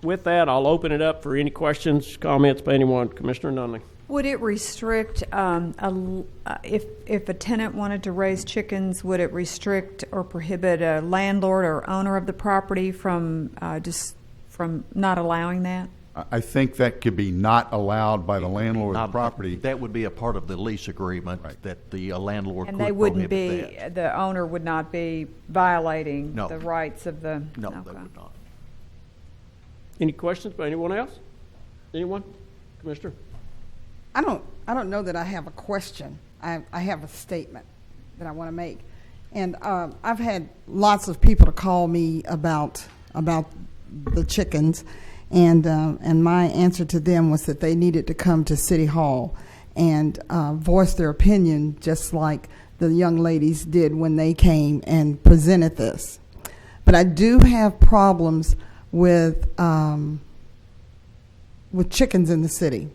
Speaker 1: With that, I'll open it up for any questions, comments by anyone. Commissioner Nunley.
Speaker 12: Would it restrict, if a tenant wanted to raise chickens, would it restrict or prohibit a landlord or owner of the property from not allowing that?
Speaker 4: I think that could be not allowed by the landlord of the property.
Speaker 18: That would be a part of the lease agreement, that the landlord
Speaker 12: And
Speaker 18: could
Speaker 12: they wouldn't
Speaker 18: prohibit
Speaker 12: be,
Speaker 18: that.
Speaker 12: the owner would not be violating
Speaker 18: No.
Speaker 12: the rights of the...
Speaker 18: No,
Speaker 12: Okay.
Speaker 18: they would not.
Speaker 1: Any questions by anyone else? Anyone? Commissioner?
Speaker 10: I don't know that I have a question. I have a statement that I want to make. And I've had lots of people to call me about the chickens, and my answer to them was that they needed to come to City Hall and voice their opinion, just like the young ladies did when they came and presented this. But I do have problems with chickens in the city.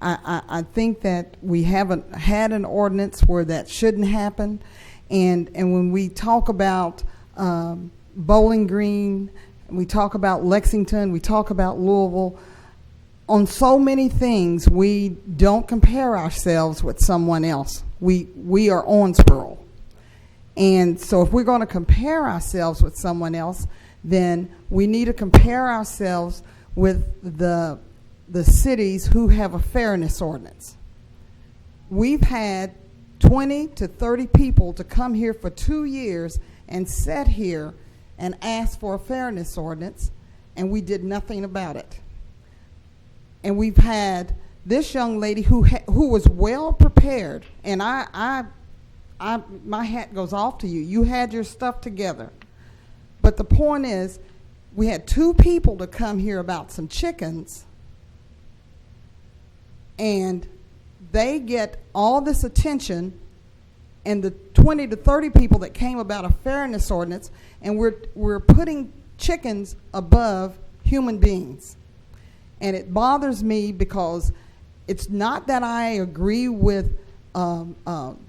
Speaker 10: I think that we haven't had an ordinance where that shouldn't happen, and when we talk about Bowling Green, we talk about Lexington, we talk about Louisville, on so many things we don't compare ourselves with someone else. We are Owensboro, and so if we're going to compare ourselves with someone else, then we need to compare ourselves with the cities who have a fairness ordinance. We've had 20 to 30 people to come here for 2 years and sit here and ask for a fairness ordinance, and we did nothing about it. And we've had this young lady who was well prepared, and my hat goes off to you. You had your stuff together. But the point is, we had 2 people to come here about some chickens, and they get all this attention, and the 20 to 30 people that came about a fairness ordinance, and we're putting chickens above human beings. And it bothers me because it's not that I agree with the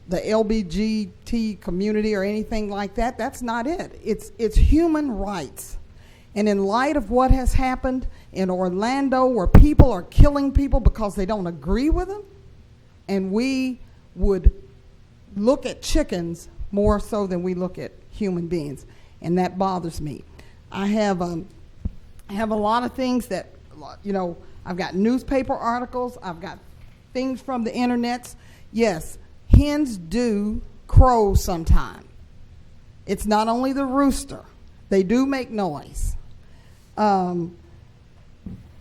Speaker 10: LBGT community or anything like that. That's not it. It's human rights. And in light of what has happened in Orlando, where people are killing people because they don't agree with them, and we would look at chickens more so than we look at human beings, and that bothers me. I have a lot of things that, you know, I've got newspaper articles, I've got things from the internets. Yes, hens do crow sometime. It's not only the rooster. They do make noise.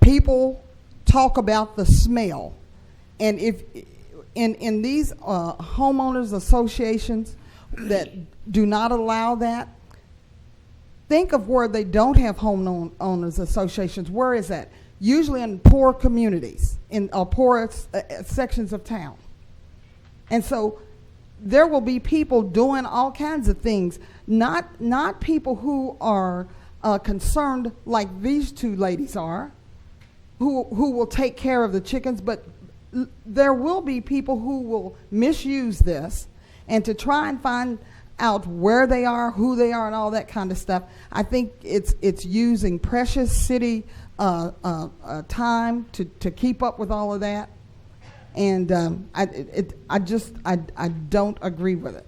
Speaker 10: People talk about the smell. And if in these homeowners associations that do not allow that, think of where they don't have homeowners associations. Where is that? Usually in poor communities, in poor sections of town. And so there will be people doing all kinds of things, not people who are concerned like these two ladies are, who will take care of the chickens, but there will be people who will misuse this, and to try and find out where they are, who they are, and all that kind of stuff. I think it's using precious city time to keep up with all of that, and I don't agree with it.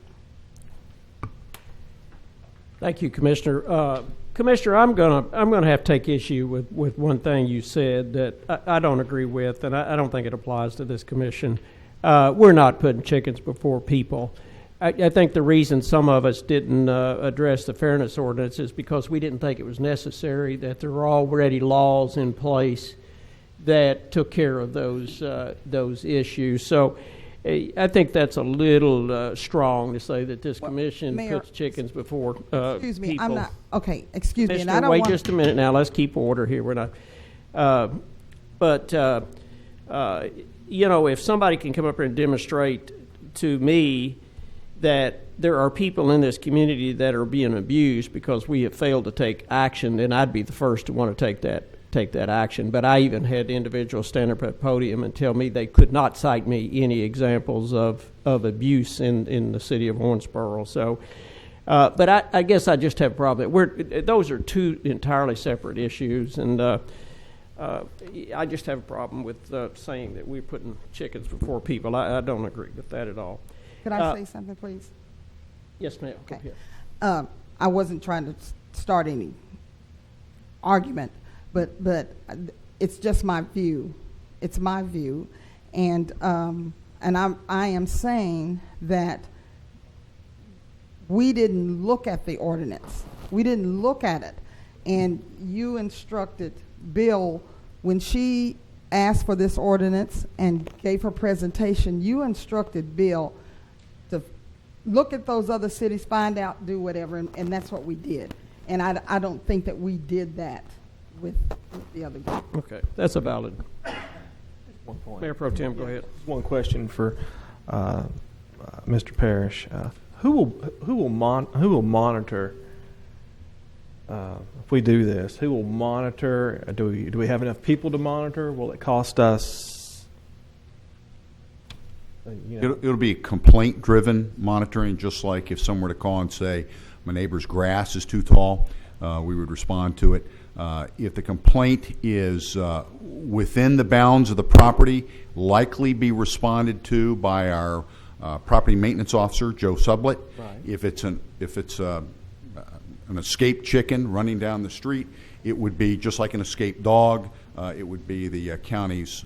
Speaker 1: Thank you, Commissioner. Commissioner, I'm gonna have to take issue with one thing you said that I don't agree with, and I don't think it applies to this commission. We're not putting chickens before people. I think the reason some of us didn't address the fairness ordinance is because we didn't think it was necessary, that there were already laws in place that took care of those issues. So I think that's a little strong to say that this commission
Speaker 10: Mayor,
Speaker 1: puts chickens before
Speaker 10: excuse me,
Speaker 1: people.
Speaker 10: I'm not, okay, excuse me, and I
Speaker 1: Commissioner,
Speaker 10: don't
Speaker 1: wait
Speaker 10: want...
Speaker 1: just a minute now. Let's keep order here. We're not. You know, if somebody can come up here and demonstrate to me that there are people in this community that are being abused because we have failed to take action, then I'd be the first to want to take that action. But I even had individuals stand up at the podium and tell me they could not cite me any examples of abuse in the city of Owensboro. So, but I guess I just have a problem. Those are two entirely separate issues, and I just have a problem with saying that we're putting chickens before people. I don't agree with that at all.
Speaker 10: Could I say something, please?
Speaker 1: Yes, ma'am.
Speaker 10: Okay.
Speaker 1: Go ahead.
Speaker 10: I wasn't trying to start any argument, but it's just my view. It's my view, and I am saying that we didn't look at the ordinance. We didn't look at it, and you instructed Bill when she asked for this ordinance and gave her presentation. You instructed Bill to look at those other cities, find out, do whatever, and that's what we did. And I don't think that we did that with the other group.
Speaker 1: Okay, that's a valid.
Speaker 11: One point.
Speaker 1: Mayor Pro Tem, go ahead.
Speaker 11: One question for Mr. Parrish. Who will monitor if we do this? Who will monitor? Do we have enough people to monitor? Will it cost us?
Speaker 4: It'll be complaint-driven monitoring, just like if someone were to call and say, my neighbor's grass is too tall, we would respond to it. If the complaint is within the bounds of the property, likely be responded to by our property maintenance officer, Joe Sublett.
Speaker 11: Right.
Speaker 4: If it's an escaped chicken running down the street, it would be just like an escaped dog. It would be the county's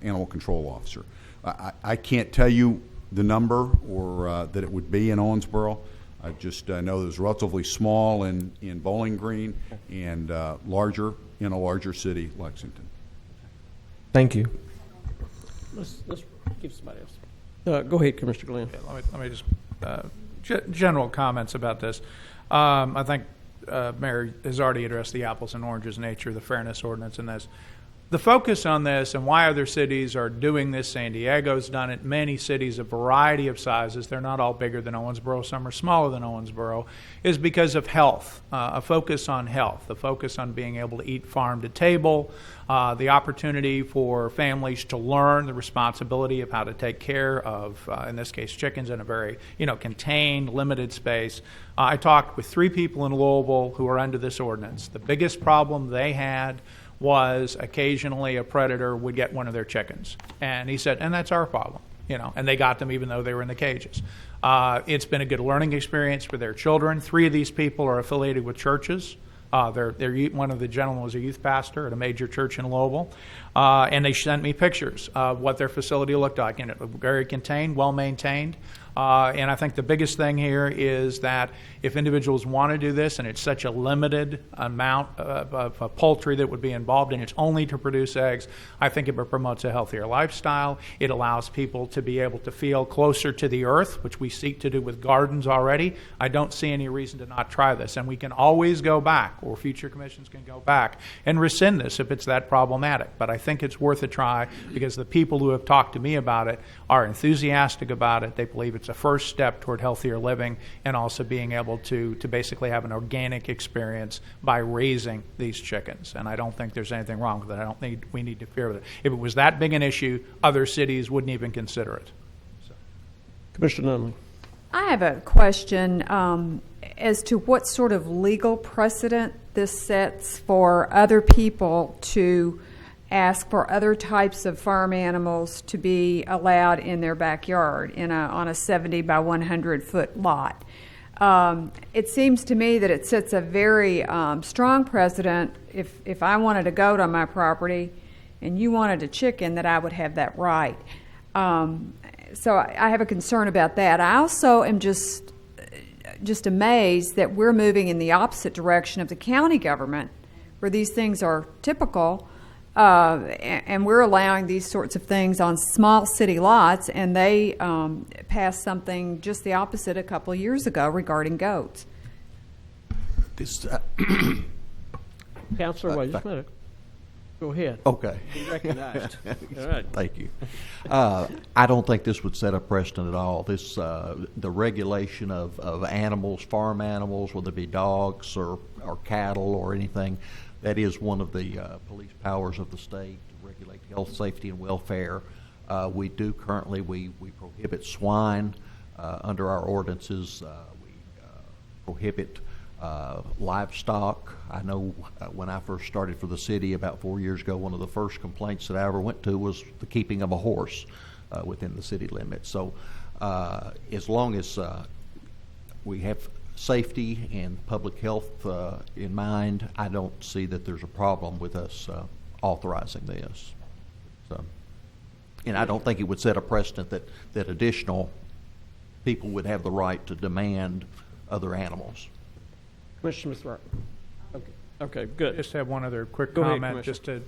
Speaker 4: animal control officer. I can't tell you the number or that it would be in Owensboro. I just know it's relatively small in Bowling Green and larger in a larger city, Lexington.
Speaker 11: Thank you.
Speaker 1: Let's give somebody else. Go ahead, Commissioner Glenn.
Speaker 13: Yeah, let me just general comments about this. I think Mayor has already addressed the apples and oranges nature of the fairness ordinance, and as The focus on this and why other cities are doing this, San Diego's done it, many cities, a variety of sizes, they're not all bigger than Owensboro, some are smaller than Owensboro, is because of health, a focus on health, a focus on being able to eat farm to table, the opportunity for families to learn the responsibility of how to take care of, in this case, chickens in a very contained, limited space. I talked with 3 people in Louisville who are under this ordinance. The biggest problem they had was occasionally a predator would get one of their chickens. And he said, and that's our problem, and they got them even though they were in the cages. It's been a good learning experience for their children. 3 of these people are affiliated with churches. One of the gentlemen was a youth pastor at a major church in Louisville, and they sent me pictures of what their facility looked like, and it looked very contained, well maintained. And I think the biggest thing here is that if individuals want to do this, and it's such a limited amount of poultry that would be involved, and it's only to produce eggs, I think it promotes a healthier lifestyle. It allows people to be able to feel closer to the earth, which we seek to do with gardens already. I don't see any reason to not try this. And we can always go back, or future commissions can go back and rescind this if it's that problematic. But I think it's worth a try because the people who have talked to me about it are enthusiastic about it. They believe it's a first step toward healthier living and also being able to basically have an organic experience by raising these chickens. And I don't think there's anything wrong with it. I don't think we need to fear with it. If it was that big an issue, other cities wouldn't even consider it.
Speaker 1: Commissioner Nunley.
Speaker 12: I have a question as to what sort of legal precedent this sets for other people to ask for other types of farm animals to be allowed in their backyard on a 70 by 100 foot lot. It seems to me that it sets a very strong precedent if I wanted a goat on my property and you wanted a chicken, that I would have that right. So I have a concern about that. I also am just amazed that we're moving in the opposite direction of the county government, where these things are typical. And we're allowing these sorts of things on small city lots, and they passed something just the opposite a couple of years ago regarding goats.
Speaker 1: Counselor, wait just a minute. Go ahead.
Speaker 18: Okay.
Speaker 1: Be recognized. All right.
Speaker 18: Thank you. I don't think this would set a precedent at all. This the regulation of animals, farm animals, whether it be dogs or cattle or anything. That is one of the police powers of the state to regulate health, safety, and welfare. We do currently, we prohibit swine under our ordinances. We prohibit livestock. I know when I first started for the city about 4 years ago, one of the first complaints that I ever went to was the keeping of a horse within the city limits. So as long as we have safety and public health in mind, I don't see that there's a problem with us authorizing this. So, and I don't think it would set a precedent that additional people would have the right to demand other animals.
Speaker 1: Commissioner Smith. Okay, good.
Speaker 13: Just have one other quick
Speaker 1: Go ahead,
Speaker 13: comment, just to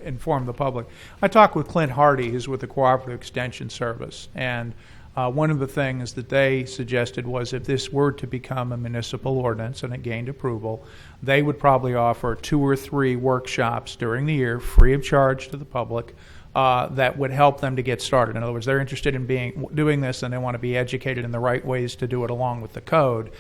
Speaker 13: inform the public. I talked with Clint Hardy, who's with the Cooperative Extension Service, and one of the things that they suggested was if this were to become a municipal ordinance and it gained approval, they would probably offer 2 or 3 workshops during the year, free of charge to the public, that would help them to get started. In other words, they're interested in doing this and they want to be educated in the right ways to do it along with the code.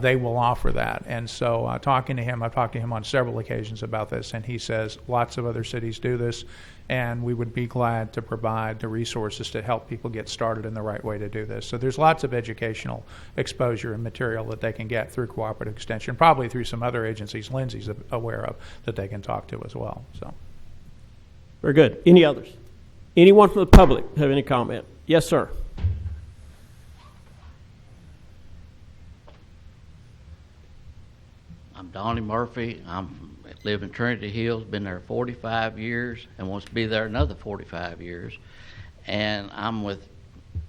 Speaker 13: They will offer that. And so I've talked to him on several occasions about this, and he says lots of other cities do this, and we would be glad to provide the resources to help people get started in the right way to do this. So there's lots of educational exposure and material that they can get through Cooperative Extension, probably through some other agencies Lindsay's aware of that they can talk to as well. So.
Speaker 1: Very good. Any others? Anyone from the public have any comment? Yes, sir.
Speaker 19: I'm Donnie Murphy. I live in Trinity Hills, been there 45 years and wants to be there another 45 years. And I'm with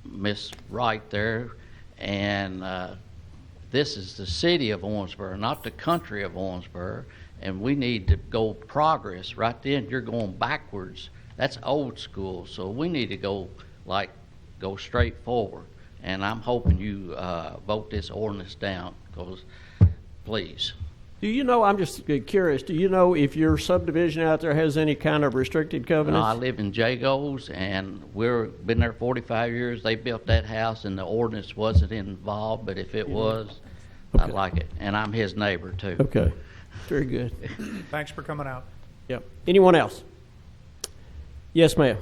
Speaker 19: Miss Wright there, and this is the city of Owensboro, not the country of Owensboro. And we need to go progress. Right then, you're going backwards. That's old school. So we need to go straight forward. And I'm hoping you vote this ordinance down, please.
Speaker 1: Do you know, I'm just curious, do you know if your subdivision out there has any kind of restricted covenants?
Speaker 19: I live in Jagos, and we've been there 45 years. They built that house, and the ordinance wasn't involved, but if it was,
Speaker 1: Okay.
Speaker 19: I'd like it. And I'm his neighbor, too.
Speaker 1: Okay, very good.
Speaker 13: Thanks for coming out.
Speaker 1: Yep. Anyone else? Yes, ma'am.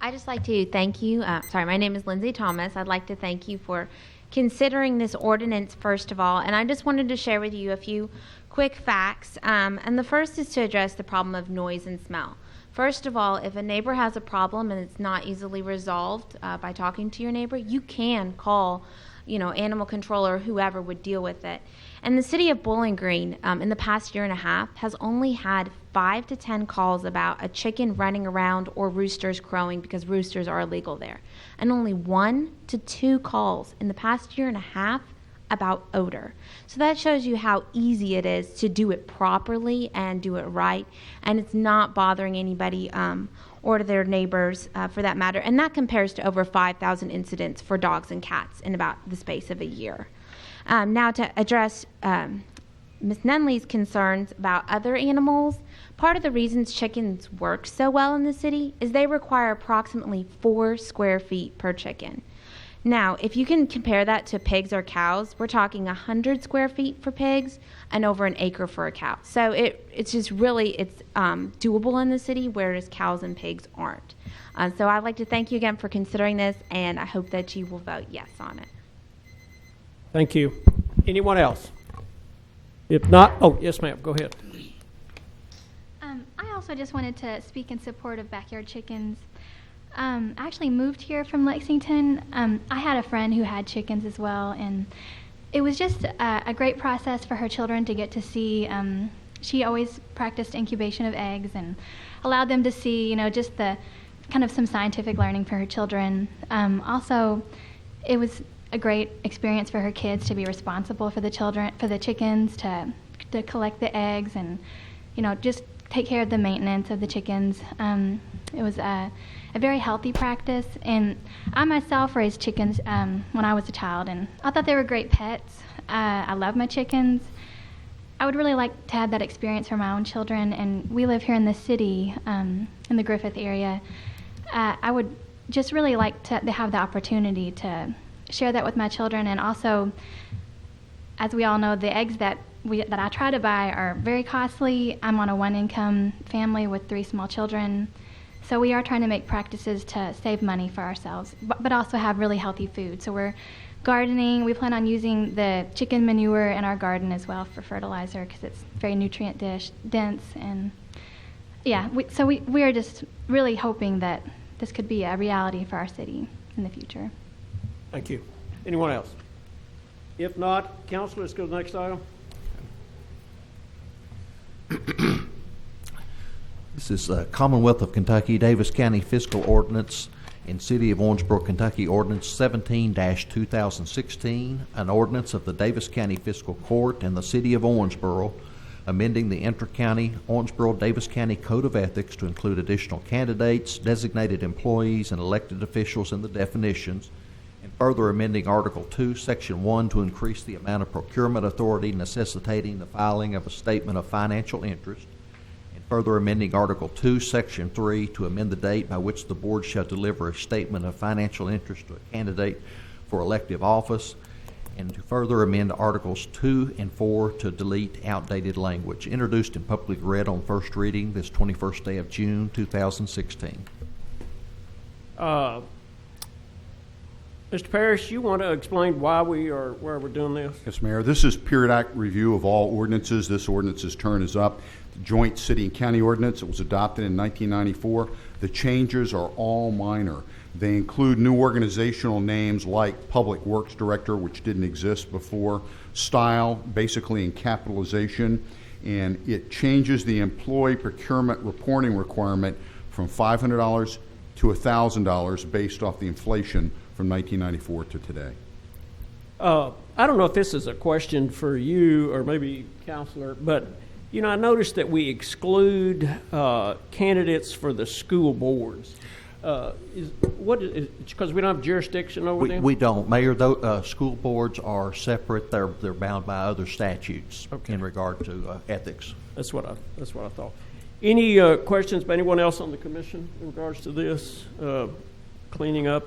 Speaker 20: I'd just like to thank you. My name is Lindsay Thomas. I'd like to thank you for considering this ordinance, first of all. And I just wanted to share with you a few quick facts. And the first is to address the problem of noise and smell. First of all, if a neighbor has a problem and it's not easily resolved by talking to your neighbor, you can call, animal control or whoever would deal with it. And the city of Bowling Green, in the past year and a half, has only had 5 to 10 calls about a chicken running around or roosters crowing, because roosters are illegal there. And only 1 to 2 calls in the past year and a half about odor. So that shows you how easy it is to do it properly and do it right. And it's not bothering anybody or their neighbors for that matter. And that compares to over 5,000 incidents for dogs and cats in about the space of a year. Now to address Ms. Nunley's concerns about other animals, part of the reasons chickens work so well in the city is they require approximately 4 square feet per chicken. Now, if you can compare that to pigs or cows, we're talking 100 square feet for pigs and over an acre for a cow. So it's just really, it's doable in the city, whereas cows and pigs aren't. So I'd like to thank you again for considering this, and I hope that you will vote yes on it.
Speaker 1: Thank you. Anyone else? If not, yes, ma'am, go ahead.
Speaker 21: I also just wanted to speak in support of backyard chickens. I actually moved here from Lexington. I had a friend who had chickens as well, and it was just a great process for her children to get to see. She always practiced incubation of eggs and allowed them to see, just the kind of some scientific learning for her children. Also, it was a great experience for her kids to be responsible for the chickens, to collect the eggs and, just take care of the maintenance of the chickens. It was a very healthy practice, and I myself raised chickens when I was a child, and I thought they were great pets. I love my chickens. I would really like to have that experience for my own children, and we live here in the city, in the Griffith area. I would just really like to have the opportunity to share that with my children, and also, as we all know, the eggs that I try to buy are very costly. I'm on a 1-income family with 3 small children. So we are trying to make practices to save money for ourselves, but also have really healthy food. So we're gardening. We plan on using the chicken manure in our garden as well for fertilizer, because it's very nutrient dense. And yeah, we are just really hoping that this could be a reality for our city in the future.
Speaker 1: Thank you. Anyone else? If not, council, let's go to the next item.
Speaker 18: This is Commonwealth of Kentucky Davis County Fiscal Ordinance in City of Owensboro, Kentucky Ordinance 17-2016, an ordinance of the Davis County Fiscal Court and the City of Owensboro, amending the Inter-County Owensboro-Davis County Code of Ethics to include additional candidates, designated employees, and elected officials in the definitions, and further amending Article 2, Section 1 to increase the amount of procurement authority necessitating the filing of a statement of financial interest, and further amending Article 2, Section 3 to amend the date by which the board shall deliver a statement of financial interest to a candidate for elective office, and to further amend Articles 2 and 4 to delete outdated language. Introduced and publicly read on first reading this 21st day of June, 2016.
Speaker 1: Mr. Parrish, you want to explain why where we're doing this?
Speaker 4: Yes, Mayor. This is periodic review of all ordinances. This ordinance's turn is up. The joint city and county ordinance, it was adopted in 1994. The changes are all minor. They include new organizational names like Public Works Director, which didn't exist before, style, basically in capitalization, and it changes the employee procurement reporting requirement from $500 to $1,000 based off the inflation from 1994 to today.
Speaker 1: I don't know if this is a question for you or maybe Counselor, but I noticed that we exclude candidates for the school boards. Because we don't have jurisdiction over them?
Speaker 18: We don't. Mayor, school boards are separate. They're bound by other statutes in regard to ethics.
Speaker 1: That's what I thought. Any questions by anyone else on the commission in regards to this cleaning up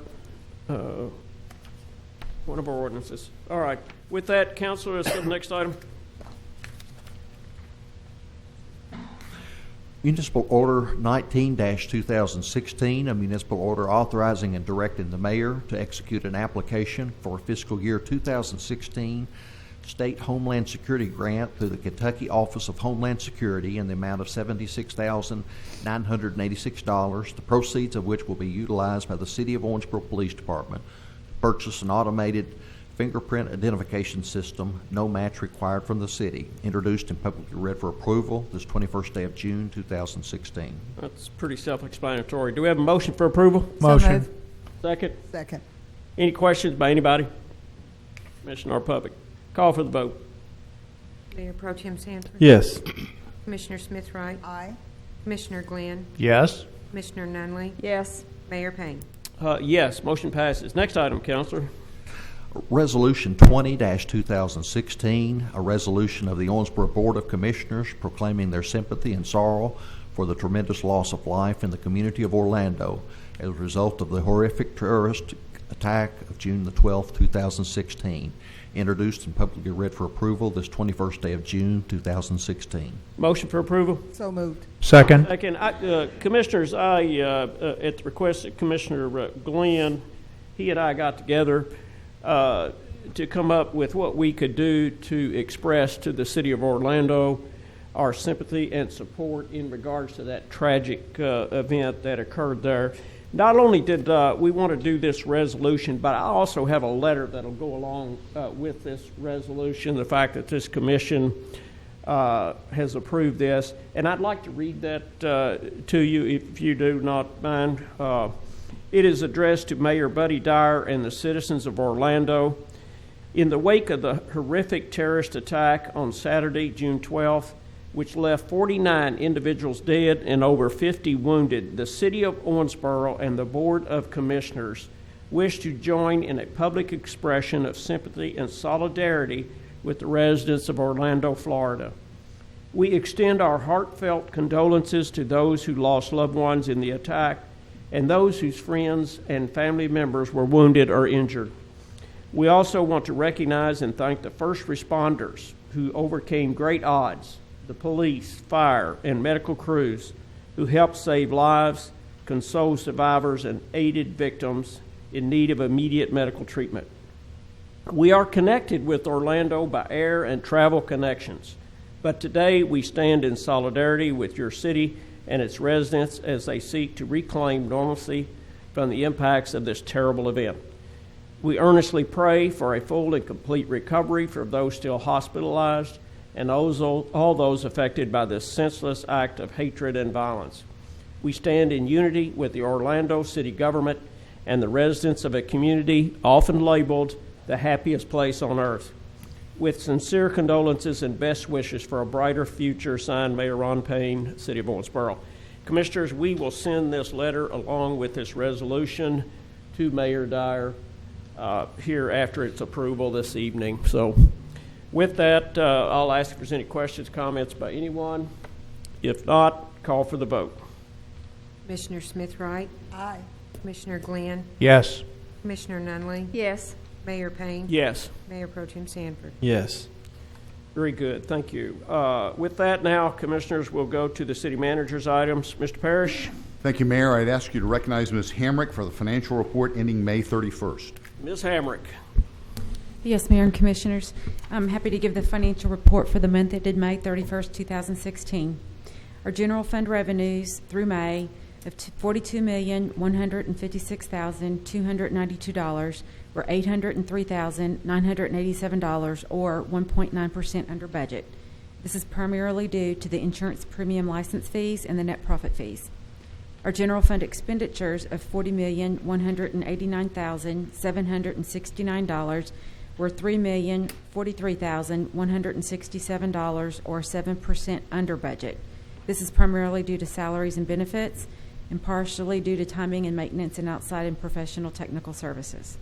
Speaker 1: one of our ordinances? All right. With that, Councilor, let's go to the next item.
Speaker 18: Municipal Order 19-2016, a municipal order authorizing and directing the mayor to execute an application for fiscal year 2016 State Homeland Security Grant through the Kentucky Office of Homeland Security in the amount of $76,986, the proceeds of which will be utilized by the City of Owensboro Police Department to purchase an automated fingerprint identification system, no match required from the city, introduced and publicly read for approval this 21st day of June 2016.
Speaker 1: That's pretty self-explanatory. Do we have a motion for approval?
Speaker 13: Motion.
Speaker 1: Second?
Speaker 10: Second.
Speaker 1: Any questions by anybody? Commissioner or public? Call for the vote.
Speaker 2: Mayor Pro Tem Sanford.
Speaker 11: Yes.
Speaker 2: Commissioner Smith Wright.
Speaker 10: Aye.
Speaker 2: Commissioner Glenn.
Speaker 13: Yes.
Speaker 2: Commissioner Nunley.
Speaker 12: Yes.
Speaker 2: Mayor Payne.
Speaker 1: Yes, motion passes. Next item, Councilor.
Speaker 18: Resolution 20-2016, a resolution of the Owensboro Board of Commissioners proclaiming their sympathy and sorrow for the tremendous loss of life in the community of Orlando as a result of the horrific terrorist attack of June the 12th, 2016, introduced and publicly read for approval this 21st day of June 2016.
Speaker 1: Motion for approval?
Speaker 10: So moved.
Speaker 13: Second.
Speaker 1: Second. Commissioners, at the request of Commissioner Glenn, he and I got together to come up with what we could do to express to the city of Orlando our sympathy and support in regards to that tragic event that occurred there. Not only did we want to do this resolution, but I also have a letter that'll go along with this resolution, the fact that this commission has approved this. And I'd like to read that to you if you do not mind. It is addressed to Mayor Buddy Dyer and the citizens of Orlando. In the wake of the horrific terrorist attack on Saturday, June 12th, which left 49 individuals dead and over 50 wounded, the City of Owensboro and the Board of Commissioners wish to join in a public expression of sympathy and solidarity with the residents of Orlando, Florida. We extend our heartfelt condolences to those who lost loved ones in the attack and those whose friends and family members were wounded or injured. We also want to recognize and thank the first responders who overcame great odds, the police, fire, and medical crews who helped save lives, console survivors, and aided victims in need of immediate medical treatment. We are connected with Orlando by air and travel connections, but today we stand in solidarity with your city and its residents as they seek to reclaim normalcy from the impacts of this terrible event. We earnestly pray for a full and complete recovery for those still hospitalized and all those affected by this senseless act of hatred and violence. We stand in unity with the Orlando city government and the residents of a community often labeled the happiest place on earth. With sincere condolences and best wishes for a brighter future, signed Mayor Ron Payne, City of Owensboro. Commissioners, we will send this letter along with this resolution to Mayor Dyer here after its approval this evening. So with that, I'll ask if there's any questions, comments by anyone. If not, call for the vote.
Speaker 2: Commissioner Smith Wright.
Speaker 10: Aye.
Speaker 2: Commissioner Glenn.
Speaker 13: Yes.
Speaker 2: Commissioner Nunley.
Speaker 12: Yes.
Speaker 2: Mayor Payne.
Speaker 1: Yes.
Speaker 2: Mayor Pro Tem Sanford.
Speaker 11: Yes.
Speaker 1: Very good. Thank you. With that now, Commissioners, we'll go to the City Manager's items. Mr. Parrish.
Speaker 4: Thank you, Mayor. I'd ask you to recognize Ms. Hamrick for the financial report ending May 31st.
Speaker 1: Ms. Hamrick.
Speaker 7: Yes, Mayor and Commissioners. I'm happy to give the financial report for the month that did May 31st, 2016. Our general fund revenues through May of $42,156,292 were $803,987, or 1.9% under budget. This is primarily due to the insurance premium license fees and the net profit fees. Our general fund expenditures of $40,189,769 were $3,043,167, or 7% under budget. This is primarily due to salaries and benefits and partially due to timing and maintenance and outside and professional technical services.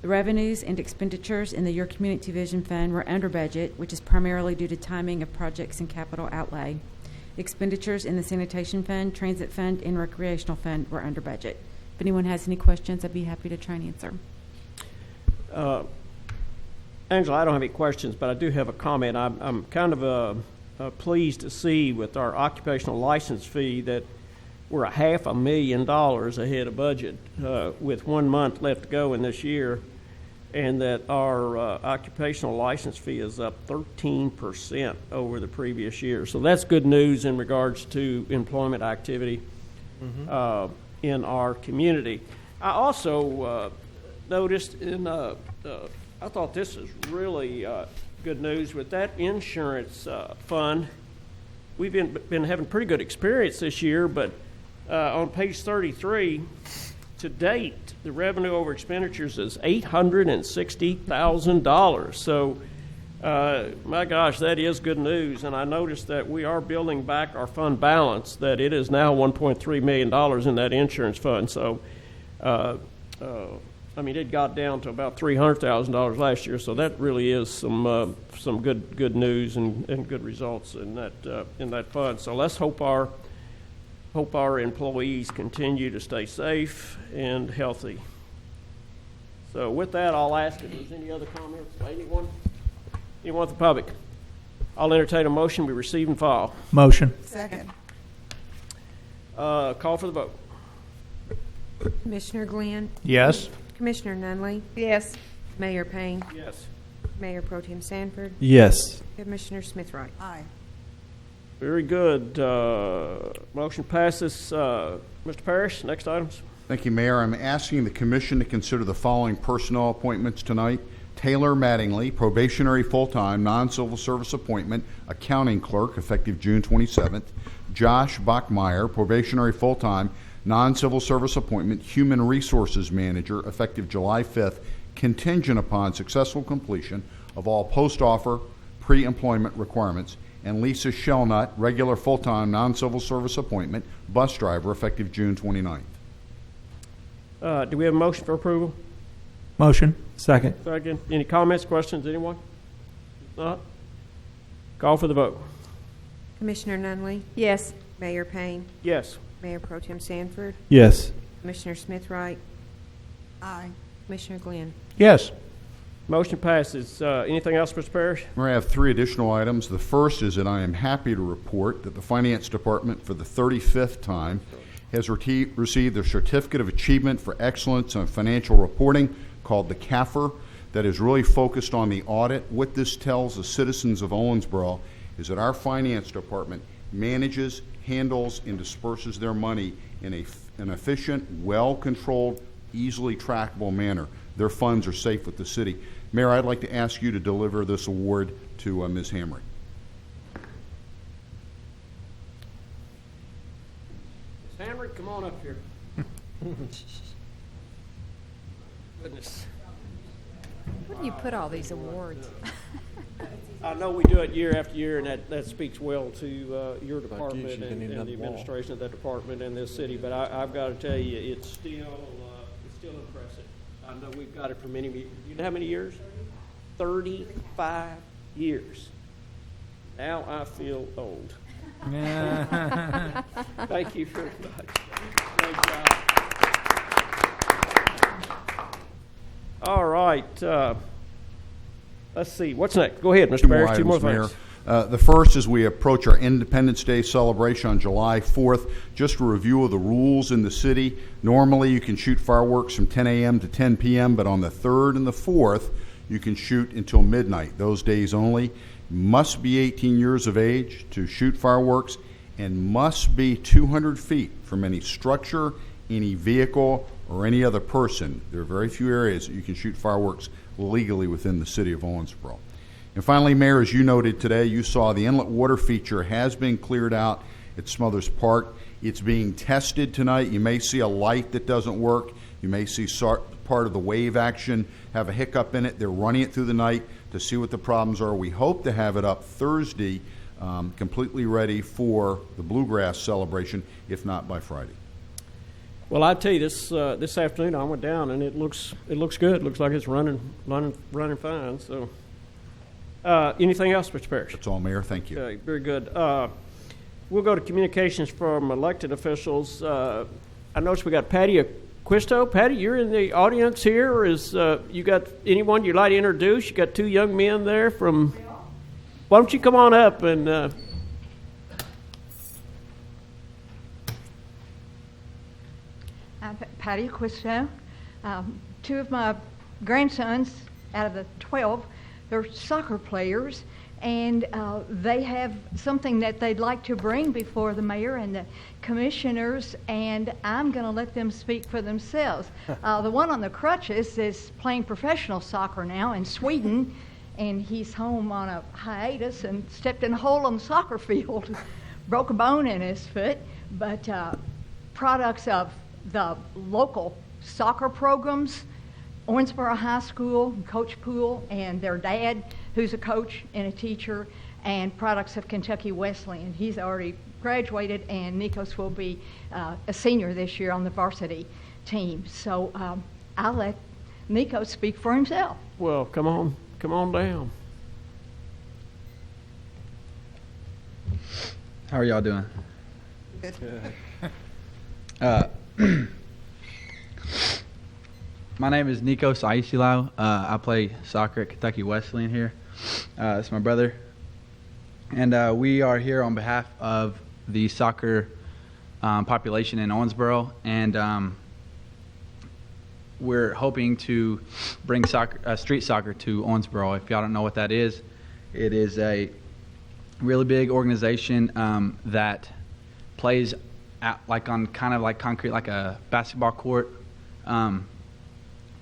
Speaker 7: The revenues and expenditures in the Your Community Vision Fund were under budget, which is primarily due to timing of projects and capital outlay. Expenditures in the Sanitation Fund, Transit Fund, and Recreational Fund were under budget. If anyone has any questions, I'd be happy to try and answer.
Speaker 1: Angela, I don't have any questions, but I do have a comment. I'm kind of pleased to see with our occupational license fee that we're $500,000 ahead of budget with 1 month left to go in this year, and that our occupational license fee is up 13% over the previous year. So that's good news in regards to employment activity in our community. I also noticed I thought this is really good news with that insurance fund. We've been having pretty good experience this year, but on page 33, to date, the revenue over expenditures is $860,000. So, my gosh, that is good news. And I noticed that we are building back our fund balance, that it is now $1.3 million in that insurance fund. So, I mean, it got down to about $300,000 last year. So that really is some good news and good results in that fund. So let's hope our employees continue to stay safe and healthy. So with that, I'll ask if there's any other comments by anyone from the public. I'll entertain a motion we receive and file.
Speaker 13: Motion.
Speaker 10: Second.
Speaker 1: Call for the vote.
Speaker 2: Commissioner Glenn?
Speaker 13: Yes.
Speaker 2: Commissioner Nunley?
Speaker 12: Yes.
Speaker 2: Mayor Payne?
Speaker 1: Yes.
Speaker 2: Mayor Pro Tem Sanford?
Speaker 11: Yes.
Speaker 2: Commissioner Smith Wright?
Speaker 10: Aye.
Speaker 1: Very good. Motion passes. Mr. Parrish, next items.
Speaker 4: Thank you, Mayor. I'm asking the Commission to consider the following personnel appointments tonight. Taylor Mattingly, probationary full-time, non-civil service appointment, accounting clerk, effective June 27th. Josh Bachmeyer, probationary full-time, non-civil service appointment, human resources manager, effective July 5th, contingent upon successful completion of all post-offer pre-employment requirements. And Lisa Shellnut, regular full-time, non-civil service appointment, bus driver, effective June 29th.
Speaker 1: Do we have a motion for approval?
Speaker 11: Motion. Second.
Speaker 1: Second. Any comments, questions, anyone? If not, call for the vote.
Speaker 2: Commissioner Nunley?
Speaker 12: Yes.
Speaker 2: Mayor Payne?
Speaker 1: Yes.
Speaker 2: Mayor Pro Tem Sanford?
Speaker 11: Yes.
Speaker 2: Commissioner Smith Wright?
Speaker 10: Aye.
Speaker 2: Commissioner Glenn?
Speaker 13: Yes.
Speaker 1: Motion passes. Anything else, Mr. Parrish?
Speaker 4: I have 3 additional items. The first is that I am happy to report that the Finance Department, for the 35th time, has received the Certificate of Achievement for Excellence on Financial Reporting, called the CAFR, that is really focused on the audit. What this tells the citizens of Owensboro is that our Finance Department manages, handles, and disperses their money in an efficient, well-controlled, easily trackable manner. Their funds are safe with the city. Mayor, I'd like to ask you to deliver this award to Ms. Hamrick.
Speaker 1: Ms. Hamrick, come on up here. Goodness.
Speaker 12: Where do you put all these awards?
Speaker 1: I know we do it year after year, and that speaks well to your department and the administration of that department and this city. But I've got to tell you, it's still impressive. I know we've got it for many years. You know how many years? 35 years. Now I feel old. Thank you very much. Great job. All right. Let's see. What's next? Go ahead, Mr. Parrish. 2 more things.
Speaker 4: The first is we approach our Independence Day celebration on July 4th. Just a review of the rules in the city. Normally you can shoot fireworks from 10 a.m. to 10 p.m., but on the 3rd and the 4th you can shoot until midnight. Those days only. Must be 18 years of age to shoot fireworks and must be 200 feet from any structure, any vehicle, or any other person. There are very few areas that you can shoot fireworks legally within the city of Owensboro. And finally, Mayor, as you noted today, you saw the inlet water feature has been cleared out at Smothers Park. It's being tested tonight. You may see a light that doesn't work. You may see part of the wave action have a hiccup in it. They're running it through the night to see what the problems are. We hope to have it up Thursday, completely ready for the Bluegrass celebration, if not by Friday.
Speaker 1: Well, I tell you, this afternoon I went down and it looks good. It looks like it's running fine. So, anything else, Mr. Parrish?
Speaker 4: That's all, Mayor. Thank you.
Speaker 1: Okay, very good. We'll go to communications from elected officials. I noticed we got Patty Acquisto. Patty, you're in the audience here. You got anyone you'd like to introduce? You got two young men there from. Why don't you come on up and.
Speaker 8: Patty Acquisto. Two of my grandsons out of the 12, they're soccer players, and they have something that they'd like to bring before the mayor and the commissioners, and I'm going to let them speak for themselves. The one on the crutches is playing professional soccer now in Sweden, and he's home on a hiatus and stepped in a hole on the soccer field, broke a bone in his foot, but products of the local soccer programs, Owensboro High School, Coach Poole, and their dad, who's a coach and a teacher, and products of Kentucky Wesleyan. He's already graduated, and Nikos will be a senior this year on the varsity team. So I'll let Nikos speak for himself.
Speaker 1: Well, come on down.
Speaker 22: How are y'all doing?
Speaker 8: Good.
Speaker 22: My name is Nikos Aisilau. I play soccer at Kentucky Wesleyan here. That's my brother. And we are here on behalf of the soccer population in Owensboro. And we're hoping to bring street soccer to Owensboro. If y'all don't know what that is, it is a really big organization that plays on kind of like concrete, like a basketball court.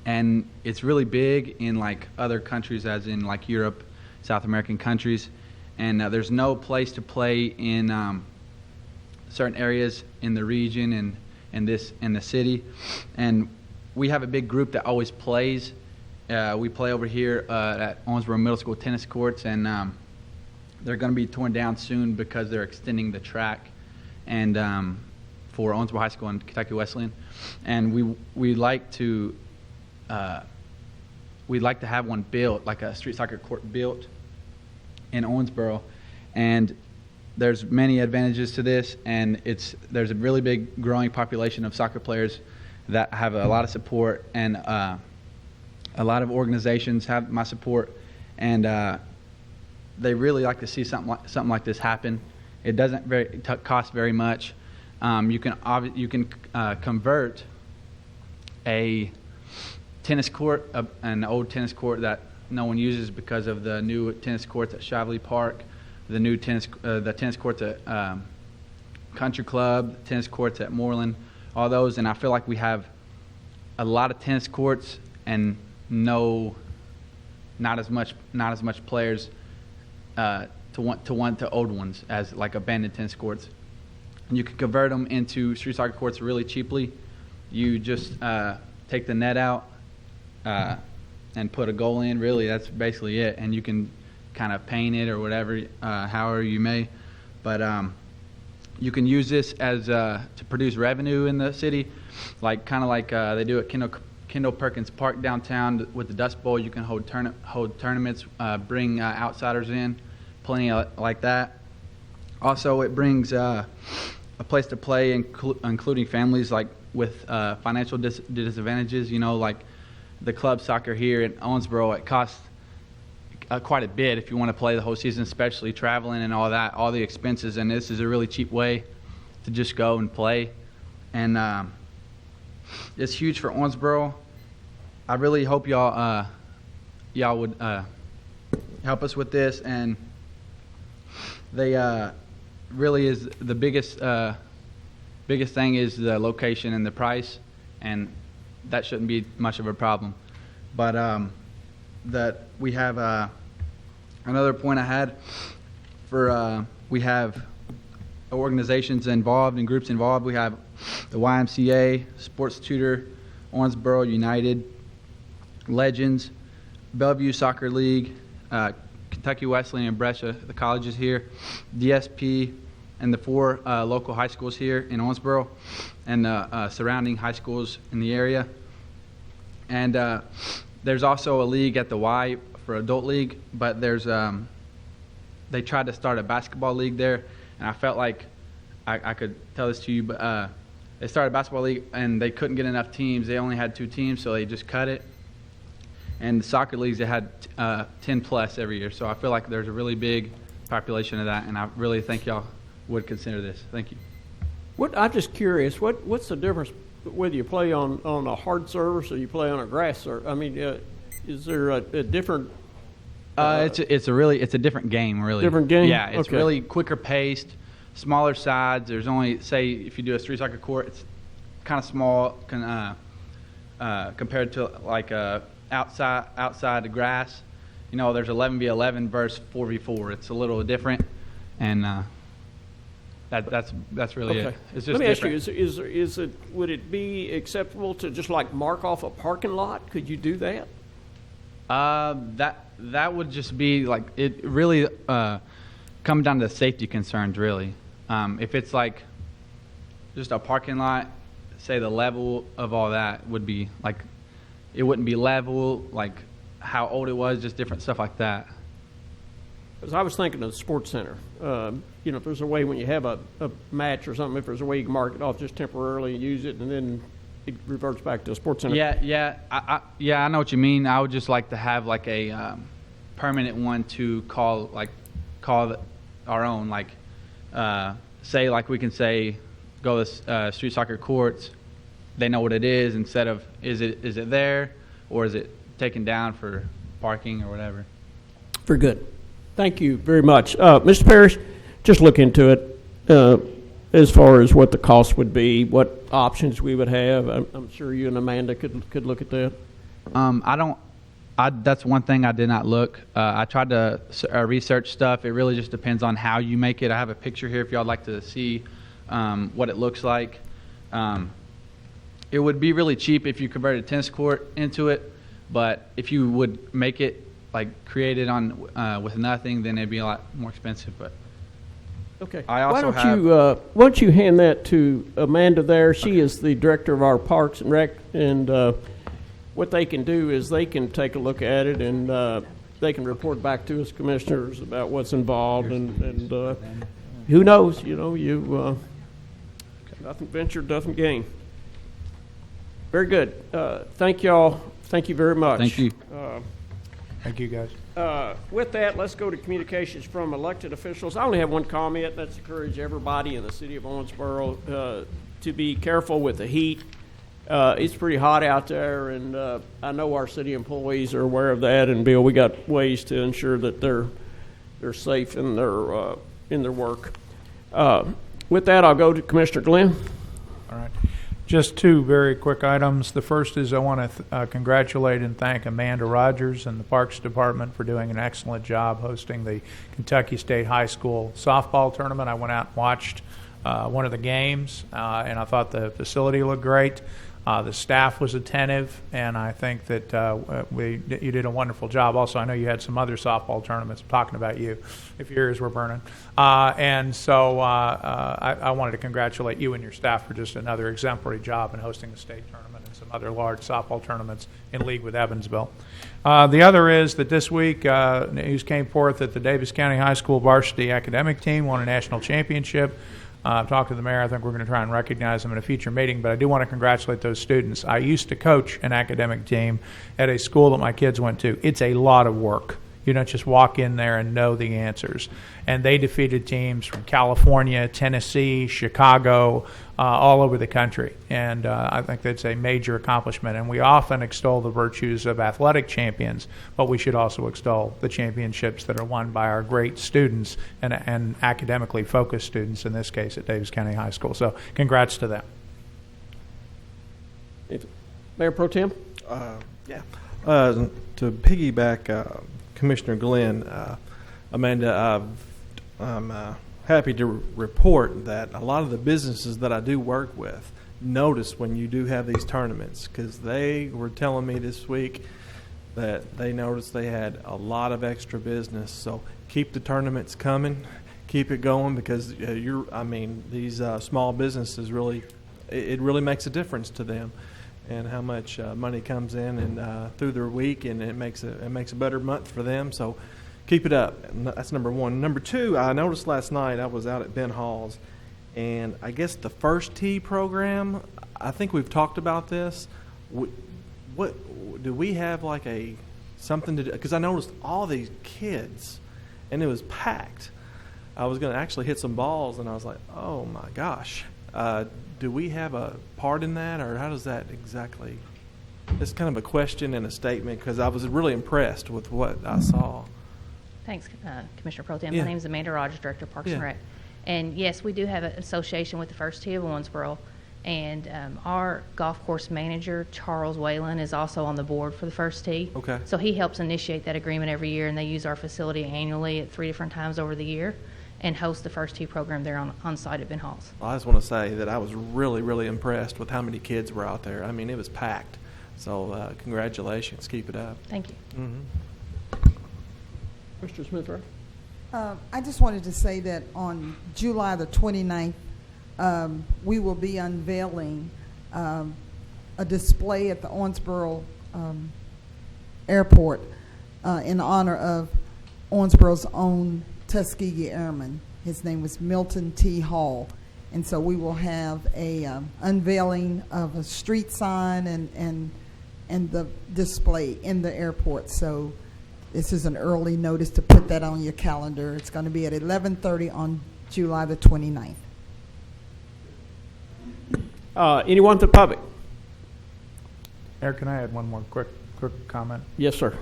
Speaker 22: And it's really big in like other countries, as in like Europe, South American countries. And there's no place to play in certain areas in the region and in the city. And we have a big group that always plays. We play over here at Owensboro Middle School tennis courts, and they're going to be torn down soon because they're extending the track and for Owensboro High School and Kentucky Wesleyan. And we'd like to have one built, like a street soccer court built in Owensboro. And there's many advantages to this, and there's a really big growing population of soccer players that have a lot of support, and a lot of organizations have my support, and they really like to see something like this happen. It doesn't cost very much. You can convert a tennis court, an old tennis court that no one uses because of the new tennis courts at Shively Park, the tennis courts at Country Club, tennis courts at Moreland, all those. And I feel like we have a lot of tennis courts and not as much players to want to old ones as like abandoned tennis courts. And you can convert them into street soccer courts really cheaply. You just take the net out and put a goal in. Really, that's basically it. And you can kind of paint it or whatever, however you may. But you can use this as to produce revenue in the city, kind of like they do at Kendall Perkins Park downtown with the Dust Bowl. You can hold tournaments, bring outsiders in, plenty like that. Also, it brings a place to play, including families like with financial disadvantages. You know, like the club soccer here in Owensboro, it costs quite a bit if you want to play the whole season, especially traveling and all that, all the expenses. And this is a really cheap way to just go and play. And it's huge for Owensboro. I really hope y'all would help us with this. And they really is the biggest thing is the location and the price, and that shouldn't be much of a problem. But that we have another point I had for we have organizations involved and groups involved. We have the YMCA, Sports Tutor, Owensboro United, Legends, Bellevue Soccer League, Kentucky Wesleyan and Brescia, the colleges here, DSP, and the 4 local high schools here in Owensboro and the surrounding high schools in the area. And there's also a league at the Y for adult league, but there's they tried to start a basketball league there, and I felt like I could tell this to you, but they started a basketball league and they couldn't get enough teams. They only had 2 teams, so they just cut it. And the soccer leagues, they had 10 plus every year. So I feel like there's a really big population of that, and I really think y'all would consider this. Thank you.
Speaker 1: I'm just curious, what's the difference whether you play on a hard surface or you play on a grass surface? I mean, is there a different?
Speaker 22: It's a different game, really.
Speaker 1: Different game?
Speaker 22: Yeah, it's
Speaker 1: Okay.
Speaker 22: really quicker paced, smaller sides. There's only, say, if you do a street soccer court, it's kind of small compared to like outside the grass. You know, there's 11v11 versus 4v4. It's a little different, and that's really
Speaker 1: Okay.
Speaker 22: it. It's just
Speaker 1: Let me
Speaker 22: different.
Speaker 1: ask you: would it be acceptable to just like mark off a parking lot? Could you do that?
Speaker 22: That would just be like, it really comes down to safety concerns, really. If it's like just a parking lot, say the level of all that would be like, it wouldn't be level, like how old it was, just different stuff like that.
Speaker 1: Because I was thinking of the sports center. You know, if there's a way when you have a match or something, if there's a way you can mark it off just temporarily and use it, and then it reverts back to the sports center.
Speaker 22: I know what you mean. I would just like to have like a permanent one to call our own. Like, say like we can say, go to street soccer courts. They know what it is instead of is it there or is it taken down for parking or whatever.
Speaker 1: Very good. Thank you very much. Mr. Parrish, just look into it as far as what the cost would be, what options we would have. I'm sure you and Amanda could look at that.
Speaker 22: That's one thing I did not look. I tried to research stuff. It really just depends on how you make it. I have a picture here if y'all like to see what it looks like. It would be really cheap if you converted a tennis court into it, but if you would make it like create it on with nothing, then it'd be a lot more expensive. But
Speaker 1: okay,
Speaker 22: I also
Speaker 1: why don't you hand that to Amanda there? She is the director of our Parks and Rec, and what they can do is they can take a look at it and they can report back to us commissioners about what's involved, and who knows? You know, nothing ventured, nothing gained. Very good. Thank y'all. Thank you very much.
Speaker 22: Thank you.
Speaker 13: Thank you, guys.
Speaker 1: With that, let's go to communications from elected officials. I only have one comment. That's encourage everybody in the city of Owensboro to be careful with the heat. It's pretty hot out there, and I know our city employees are aware of that. And Bill, we got ways to ensure that they're safe in their work. With that, I'll go to Commissioner Glenn.
Speaker 13: All right. Just 2 very quick items. The first is I want to congratulate and thank Amanda Rogers and the Parks Department for doing an excellent job hosting the Kentucky State High School softball tournament. I went out and watched one of the games, and I thought the facility looked great. The staff was attentive, and I think that you did a wonderful job. Also, I know you had some other softball tournaments. I'm talking about you, if your ears were burning. And so I wanted to congratulate you and your staff for just another exemplary job in hosting the state tournament and some other large softball tournaments in league with Evansville. The other is that this week news came forth that the Davis County High School varsity academic team won a national championship. I've talked to the mayor. I think we're going to try and recognize them in a future meeting, but I do want to congratulate those students. I used to coach an academic team at a school that my kids went to. It's a lot of work. You don't just walk in there and know the answers. And they defeated teams from California, Tennessee, Chicago, all over the country. And I think that's a major accomplishment. And we often extol the virtues of athletic champions, but we should also extol the championships that are won by our great students and academically focused students, in this case at Davis County High School. So congrats to them.
Speaker 1: Mayor Pro Tem?
Speaker 11: To piggyback Commissioner Glenn, Amanda, I'm happy to report that a lot of the businesses that I do work with notice when you do have these tournaments, because they were telling me this week that they noticed they had a lot of extra business. So keep the tournaments coming, keep it going because these small businesses really, it really makes a difference to them, and how much money comes in and through their week, and it makes a better month for them. So keep it up. And that's number one. Number two, I noticed last night I was out at Ben Hall's, and I guess the First Tee program. I think we've talked about this. What do we have like something to do? Because I noticed all these kids, and it was packed. I was going to actually hit some balls, and I was like, oh my gosh. Do we have a part in that, or how does that exactly? It's kind of a question and a statement because I was really impressed with what I saw.
Speaker 3: Thanks, Commissioner Pro Tem.
Speaker 11: Yeah.
Speaker 3: My name is Amanda Rogers, Director of Parks and Rec. And yes, we do have an association with the First Tee of Owensboro. And our golf course manager, Charles Whalen, is also on the board for the First Tee.
Speaker 11: Okay.
Speaker 3: So he helps initiate that agreement every year, and they use our facility annually at 3 different times over the year and host the First Tee program there on site at Ben Halls.
Speaker 11: I just want to say that I was really, really impressed with how many kids were out there. I mean, it was packed. So congratulations. Keep it up.
Speaker 3: Thank you.
Speaker 11: Mm-hmm.
Speaker 1: Mr. Smith, right?
Speaker 10: I just wanted to say that on July the 29th, we will be unveiling a display at the Owensboro Airport in honor of Owensboro's own Tuskegee Airman. His name was Milton T. Hall. And so we will have a unveiling of a street sign and the display in the airport. So this is an early notice to put that on your calendar. It's going to be at 11:30 on July the 29th.
Speaker 1: Anyone to the public?
Speaker 13: Eric, can I add one more quick comment?
Speaker 1: Yes, sir.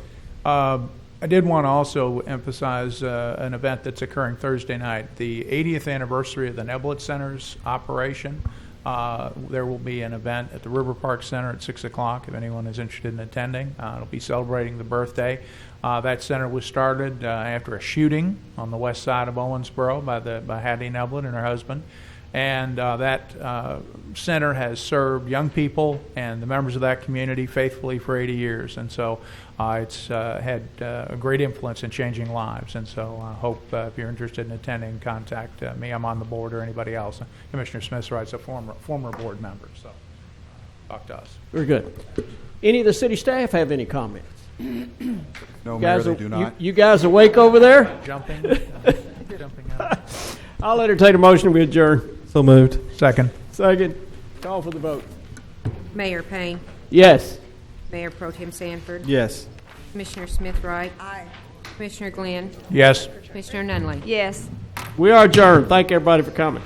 Speaker 13: I did want to also emphasize an event that's occurring Thursday night, the 80th anniversary of the Neblett Center's operation. There will be an event at the River Park Center at 6 o'clock if anyone is interested in attending. It'll be celebrating the birthday. That center was started after a shooting on the west side of Owensboro by Hattie Neblett and her husband. And that center has served young people and the members of that community faithfully for 80 years. And so it's had a great influence in changing lives. And so I hope if you're interested in attending, contact me. I'm on the board or anybody else. Commissioner Smith writes a former board member, so talk to us.
Speaker 1: Very good. Any of the city staff have any comments?
Speaker 5: No, Mayor, they do not.
Speaker 1: You guys awake over there?
Speaker 13: Jumping out.
Speaker 1: I'll entertain a motion to adjourn.
Speaker 11: So moved.
Speaker 13: Second.
Speaker 1: Call for the vote.
Speaker 2: Mayor Payne.
Speaker 1: Yes.
Speaker 2: Mayor Pro Tem Sanford.
Speaker 11: Yes.
Speaker 2: Commissioner Smith Wright.
Speaker 10: Aye.
Speaker 2: Commissioner Glenn.
Speaker 13: Yes.
Speaker 2: Commissioner Nunley.
Speaker 12: Yes.
Speaker 1: We are adjourned. Thank everybody for coming.